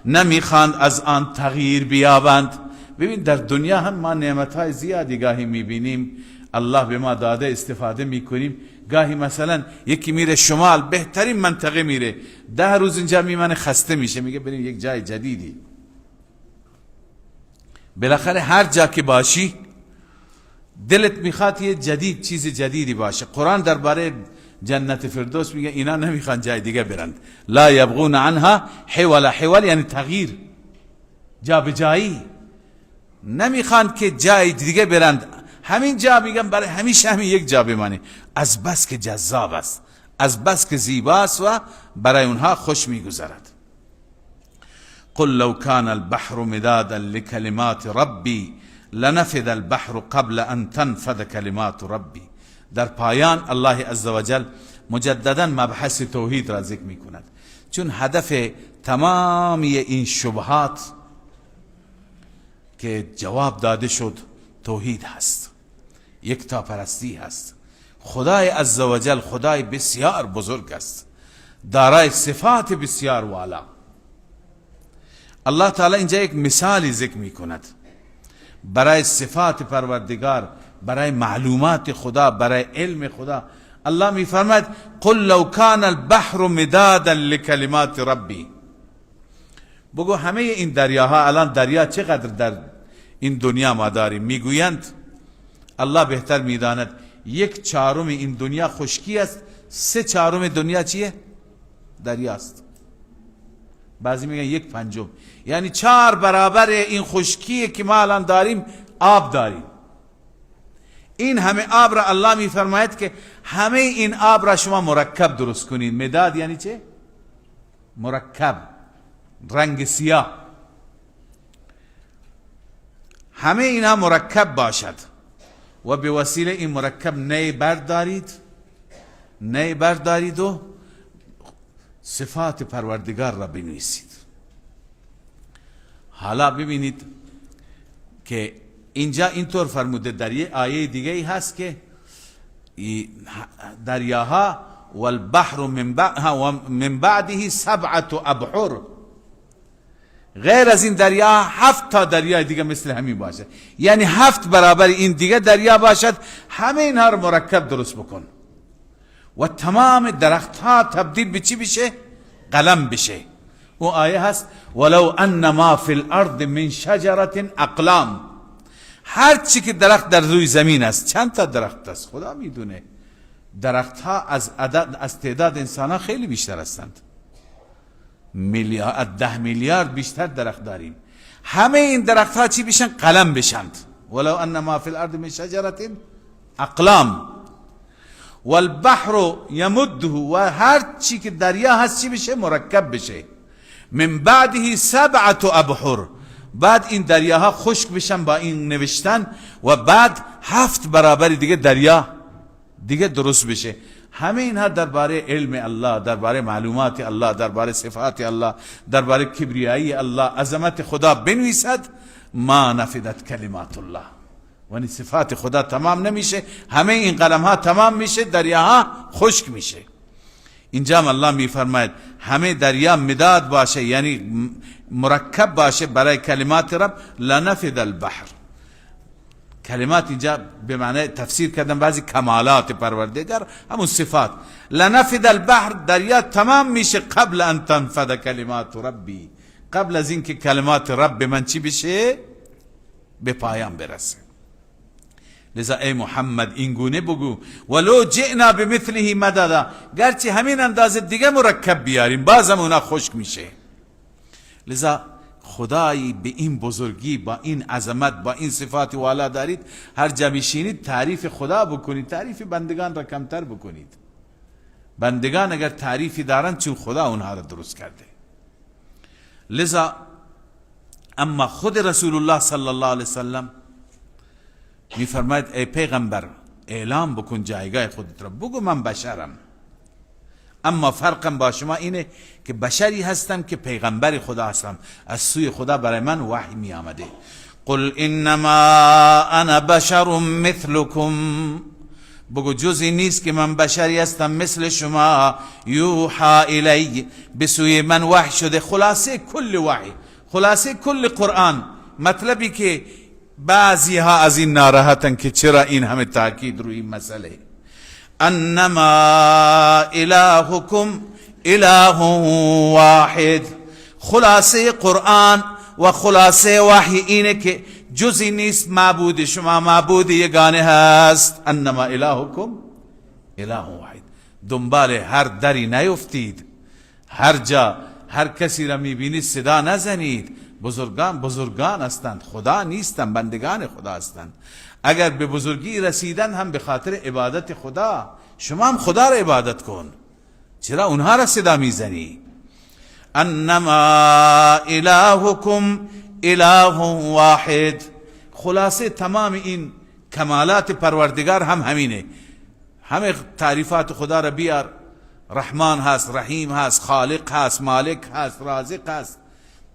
نمیخواند از آن تغییر بیابند. ببین در دنیا هم ما نعمتهای زیادی گاهی میبینیم، الله به ما داده، استفاده میکنیم. گاهی مثلا یکی میره شمال، بهترین منطقه میره، 10 روز اینجا میمانه، خسته میشه، میگه بریم یک جای جدیدی. بالاخره هر جا که باشی دلت میخواد یه جدید، چیز جدیدی باشه. قرآن درباره جنت فردوس میگه اینا نمیخوان جای دیگه برند، لا یبغون عنها حولا. حول یعنی تغییر، جا به جایی، نمیخوان که جای دیگه برند، همین جا میگن برای همیشه همین یک جا بمانه، از بس که جذاب است، از بس که زیباست و برای اونها خوش میگذرد. قل لو كان البحر مدادا لكلمات ربي لنفذ البحر قبل ان تنفذ كلمات ربي. در پایان الله عزوجل مجددا مبحث توحید را ذکر می کند، چون هدف تمامی این شبهات که جواب داده شد توحید هست، یکتا پرستی هست. خدای عزوجل خدای بسیار بزرگ است، دارای صفات بسیار والا. الله تعالی اینجا یک مثالی ذکر می کند برای صفات پروردگار، برای معلومات خدا، برای علم خدا. الله می فرماید قل لو کان البحر مدادا لکلمات ربی. بگو همه این دریاها، الان دریا چقدر در این دنیا ما داریم، میگویند الله بهتر میداند 1/4 این دنیا خشکی است، 3/4 دنیا چیه؟ دریاست. بعضی میگن 1/5، یعنی 4 برابر این خشکی که ما الان داریم آب داریم. این همه آب را الله میفرماید که همه این آب را شما مرکب درست کنید. مداد یعنی چه؟ مرکب، رنگ سیاه. همه اینها مرکب باشد و به وسیله این مرکب نی بردارید و صفات پروردگار را بنویسید. حالا ببینید که اینجا اینطور فرموده، در یه آیه دیگه ای هست که دریاها والبحر من بعده 7 ابحر، غیر از این دریا 7 تا دریای دیگه مثل همین باشه، یعنی 7 برابر این دیگه دریا باشد. همه اینها رو مرکب درست بکن و تمام درخت ها تبدیل به چی بشه؟ قلم بشه. و آیه هست ولو ان ما فی الارض من شجره اقلام. هر چی که درخت در روی زمین است، چند تا درخت است خدا میدونه، درخت ها از تعداد انسان ها خیلی بیشتر هستند، 10 میلیارد بیشتر درخت داریم. همه این درخت ها چی بشن؟ قلم بشند. ولو ان ما فی الارض من شجره اقلام والبحر یمده، و هر چی که دریا هست چی بشه؟ مرکب بشه. من بعده 7 ابحر، بعد این دریاها خشک بشن با این نوشتن و بعد 7 برابر دیگه دریا دیگه درست بشه. همه اینها درباره علم الله، درباره معلومات الله، درباره صفات الله، درباره کبریایی الله، عظمت خدا بنویسد. ما نفدت کلمات الله، یعنی صفات خدا تمام نمیشه، همه این قلم ها تمام میشه، دریاها خشک میشه. اینجا الله میفرماید همه دریا مداد باشه، یعنی مرکب باشه برای کلمات رب، لنفد البحر. کلمات اینجا به معنی تفسیر کردن بعضی کمالات پروردگار، همون صفات. لنفد البحر، دریا تمام میشه قبل ان تنفد کلمات ربی، قبل از اینکه کلمات رب من چی بشه؟ به پایان برسه. لذا ای محمد این گونه بگو ولو جئنا بمثله مددا، گرچه همین اندازه دیگه مرکب بیاریم بازم اونا خشک میشه. لذا خدایی به این بزرگی، با این عظمت، با این صفات والا دارید، هر جا میشینید تعریف خدا بکنید، تعریف بندگان را کمتر بکنید. بندگان اگر تعریفی دارن چون خدا اونها را درست کرده. لذا اما خود رسول الله صلی الله علیه وسلم میفرماید ای پیغمبر اعلام بکن جایگاه خودت را، بگو من بشرم، اما فرقم با شما اینه که بشری هستم که پیغمبر خدا هستم، از سوی خدا برای من وحی می آمده. قل انما انا بشر مثلكم بگو جزی نیست که من بشری هستم مثل شما، یوحا الی، به سوی من وحی شده. خلاصه کل وحی، خلاصه کل قرآن. مطلبی که بعضی ها از این ناراحتن که چرا این همه تاکید روی این مسئله. انما الهکم اله واحد. خلاصه قرآن و خلاصه وحی اینه که جزی نیست معبود شما، معبود یگانه هست. انما الهکم اله واحد. دنبال هر دری نیفتید، هر جا هر کسی را میبینید صدا نزنید. بزرگان هستند، خدا نیستند، بندگان خدا هستند. اگر به بزرگی رسیدن هم به خاطر عبادت خدا. شما هم خدا را عبادت کن، چرا اونها را صدا میزنی؟ انما الهکم اله واحد. خلاصه تمام این کمالات پروردگار هم همینه. همه تعریفات خدا را بیار. رحمان هست، رحیم هست، خالق هست، مالک هست، رازق هست.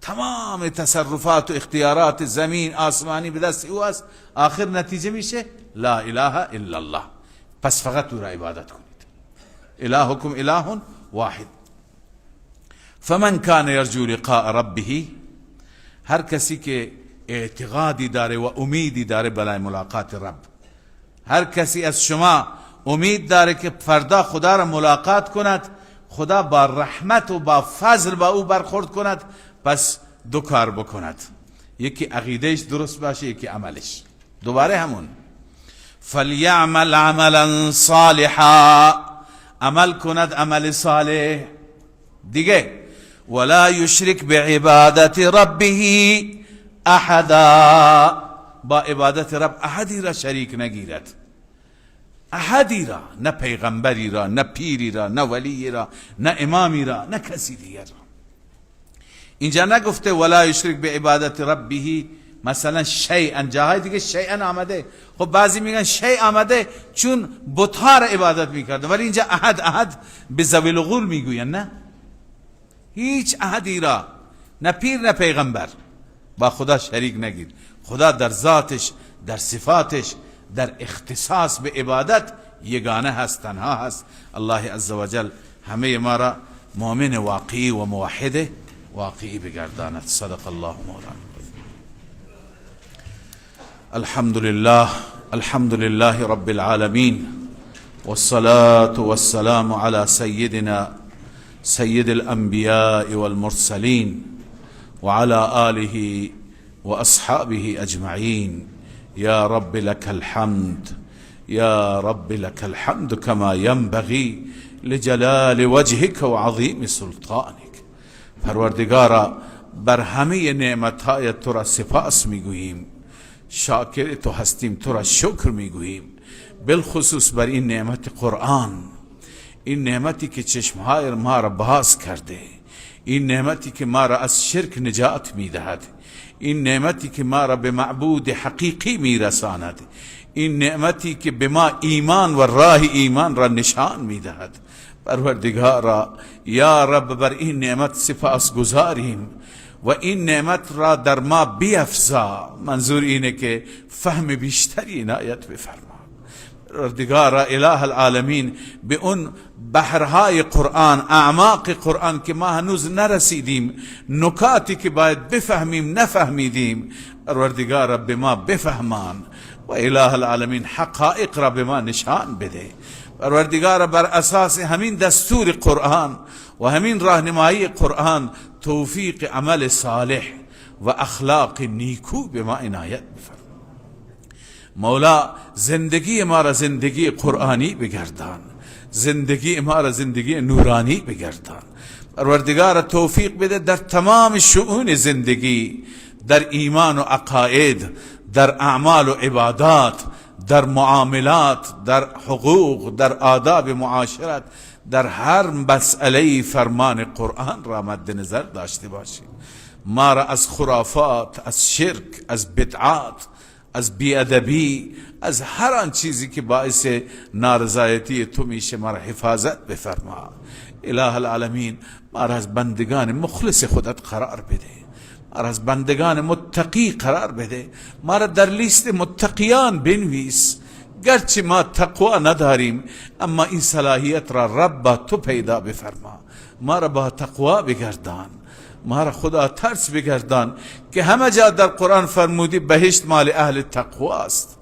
تمام تصرفات و اختیارات زمین آسمانی به دست او است. آخر نتیجه میشه لا اله الا الله. پس فقط او را عبادت کنید. الهکم اله واحد. فمن کان یرجو لقاء ربه، هر کسی که اعتقادی داره و امیدی داره برای ملاقات رب، هر کسی از شما امید داره که فردا خدا را ملاقات کند، خدا با رحمت و با فضل با او برخورد کند، پس دو کار بکند. یکی عقیدهش درست باشه، یکی عملش. دوباره همون فلیعمل عملا صالحا، عمل کند عمل صالح دیگه. ولا یشرک بعبادت ربه احدا، با عبادت رب احدی را شریک نگیرد. احدی را، نه پیغمبری را، نه پیری را، نه ولی را، نه امامی را، نه کسی دیگر را. اینجا نگفته ولا یشرک بعبادت ربه مثلا شیئا، جاهای دیگه شیئا آمده. خب بعضی میگن شیء آمده چون بت‌ها را عبادت میکرد، ولی اینجا احد به ذوی القول میگوین. نه، هیچ احدی را، نه پیر نه پیغمبر، با خدا شریک نگیر. خدا در ذاتش، در صفاتش، در اختصاص به عبادت یگانه هست، تنها هست. الله عزوجل همه ما را مؤمن واقعی و موحد واقعی بگرداند. صدق الله مولانا. الحمد لله رب العالمين، والصلاة والسلام على سيدنا سيد الأنبياء والمرسلين وعلى آله وأصحابه أجمعين. يا رب لك الحمد، يا رب لك الحمد كما ينبغي لجلال وجهك وعظيم سلطانك. پروردگارا بر همه نعمتهای تو را سپاس میگوییم، شاکر تو هستیم، تو را شکر میگوییم. بالخصوص بر این نعمت قرآن، این نعمتی که چشمهای ما را باز کرده، این نعمتی که ما را از شرک نجات میدهد، این نعمتی که ما را به معبود حقیقی میرساند، این نعمتی که به ما ایمان و راه ایمان را نشان میدهد. پروردگارا یا رب بر این نعمت سپاس گزاریم و این نعمت را در ما بیفزا. منظور اینه که فهم بیشتری عنایت بفرما. پروردگارا اله العالمین به اون بحرهای قرآن، اعماق قرآن که ما هنوز نرسیدیم، نکاتی که باید بفهمیم نفهمیدیم، پروردگارا به ما بفهمان و اله العالمین حقائق را به ما نشان بده. پروردگارا بر اساس همین دستور قرآن و همین راهنمایی قرآن توفیق عمل صالح و اخلاق نیکو به ما عنایت بفرما. مولا زندگی ما را زندگی قرآنی بگردان، زندگی ما را زندگی نورانی بگردان. پروردگار توفیق بده در تمام شؤون زندگی، در ایمان و عقاید، در اعمال و عبادات، در معاملات، در حقوق، در آداب معاشرت، در هر مسئله فرمان قرآن را مد نظر داشته باشیم. ما را از خرافات، از شرک، از بدعات، از بیادبی، از هر آن چیزی که باعث نارضایتی تو میشه ما را حفاظت بفرما. اله العالمین ما را از بندگان مخلص خودت قرار بده، ما را از بندگان متقی قرار بده، ما را در لیست متقیان بنویس. گرچه ما تقوا نداریم اما این صلاحیت را رب با تو پیدا بفرما. ما را با تقوا بگردان، ما را خدا ترس بگردان که همه جا در قرآن فرمودی بهشت مال اهل تقوا است.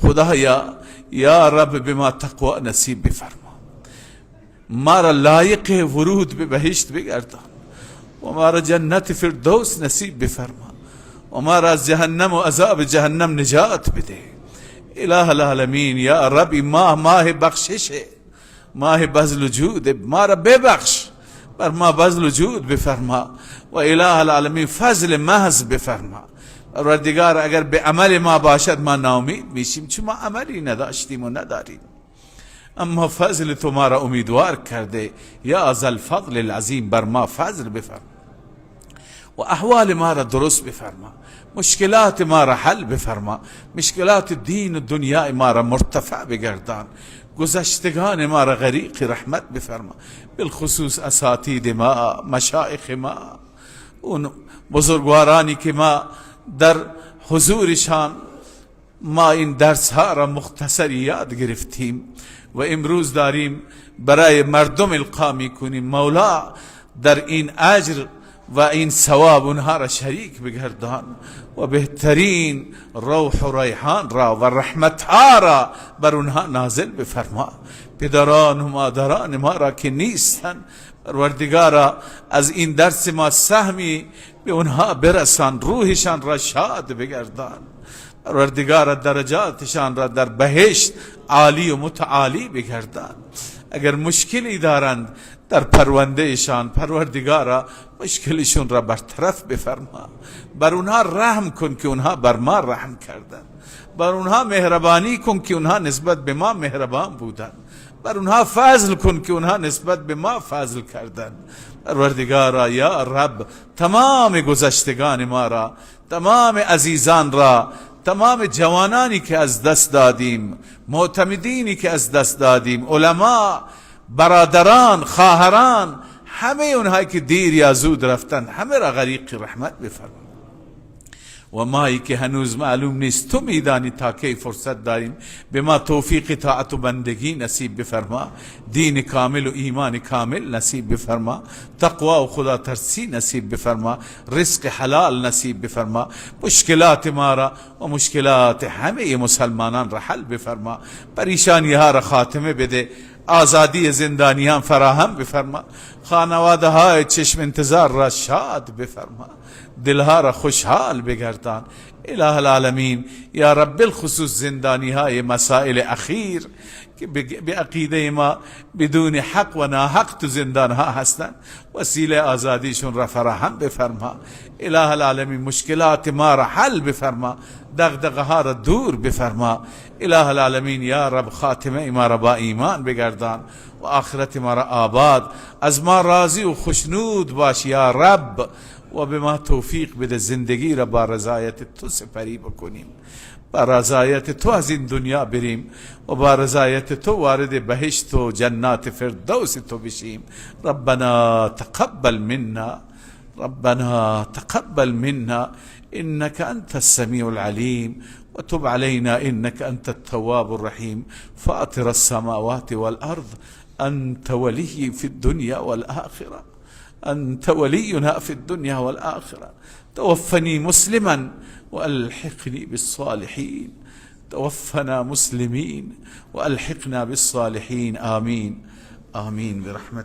خدایا یا رب به ما تقوا نصیب بفرما، ما را لایق ورود به بهشت بگردان و ما را جنت فردوس نصیب بفرما و ما را از جهنم و عذاب جهنم نجات بده. اله العالمین یا رب ماه بخششه، ماه بذل و جود، ما را ببخش، بر ما بذل و جود بفرما و اله العالمین فضل محض بفرما. پروردگار اگر به عمل ما باشد ما ناامید میشیم، چون ما عملی نداشتیم و نداریم، اما فضل تو ما را امیدوار کرده. یا ذا الفضل العظیم بر ما فضل بفرما و احوال ما را درست بفرما، مشکلات ما را حل بفرما، مشکلات دین و دنیا ما را مرتفع بگردان، گذشتگان ما را غریق رحمت بفرما، بالخصوص اساتید ما، مشایخ ما، اون بزرگوارانی که ما در حضورشان ما این درس ها را مختصر یاد گرفتیم و امروز داریم برای مردم القا میکنیم. مولا در این اجر و این ثواب اونها را شریک بگردان و بهترین روح و ریحان را و رحمت ها را بر اونها نازل بفرما. پدران و مادران ما را که نیستن، پروردگارا از این درس ما سهمی به اونها برسان، روحشان را شاد بگردان، پروردگارا درجاتشان را در بهشت عالی و متعالی بگردان. اگر مشکلی دارند در پروندهشان، پروردگارا مشکلشون را برطرف بفرما، بر اونها رحم کن که اونها بر ما رحم کردند، بر اونها مهربانی کن که اونها نسبت به ما مهربان بودند، بر اونها فضل کن که اونها نسبت به ما فضل کردند. پروردگارا یا رب تمام گذشتگان ما را، تمام عزیزان را، تمام جوانانی که از دست دادیم، معتمدینی که از دست دادیم، علما، برادران، خواهران، همه اونهایی که دیر یا زود رفتن، همه را غریق رحمت بفرما. و مایی که هنوز معلوم نیست تو میدانی تا کی فرصت داریم، به ما توفیق طاعت و بندگی نصیب بفرما، دین کامل و ایمان کامل نصیب بفرما، تقوا و خدا ترسی نصیب بفرما، رزق حلال نصیب بفرما، مشکلات ما را و مشکلات همه مسلمانان را حل بفرما، پریشانی ها را خاتمه بده، آزادی زندانیان فراهم بفرما، خانواده های چشم انتظار را شاد بفرما، دلها را خوشحال بگردان. اله العالمین یا رب بالخصوص زندانی های مسائل اخیر که به عقیده ما بدون حق و ناحق تو زندان ها هستند، وسیله آزادیشون را فراهم بفرما. اله العالمین مشکلات ما را حل بفرما، دغدغه ها را دور بفرما. اله العالمین یا رب خاتمه ما را با ایمان بگردان و آخرت ما را آباد، از ما راضی و خوشنود باش یا رب و به ما توفیق بده زندگی را با رضایت تو سپری بکنیم، با رضایت تو از این دنیا بریم و با رضایت تو وارد بهشت و جنات فردوس تو بشیم. ربنا تقبل منا، ربنا تقبل منا إنك أنت السميع العليم وتب علينا إنك أنت التواب الرحيم. فاطر السماوات والأرض أنت ولي في الدنيا والآخرة، أنت ولينا في الدنيا والآخرة. توفني مسلما وألحقني بالصالحين، توفنا مسلمين وألحقنا بالصالحين. آمين آمين برحمتك.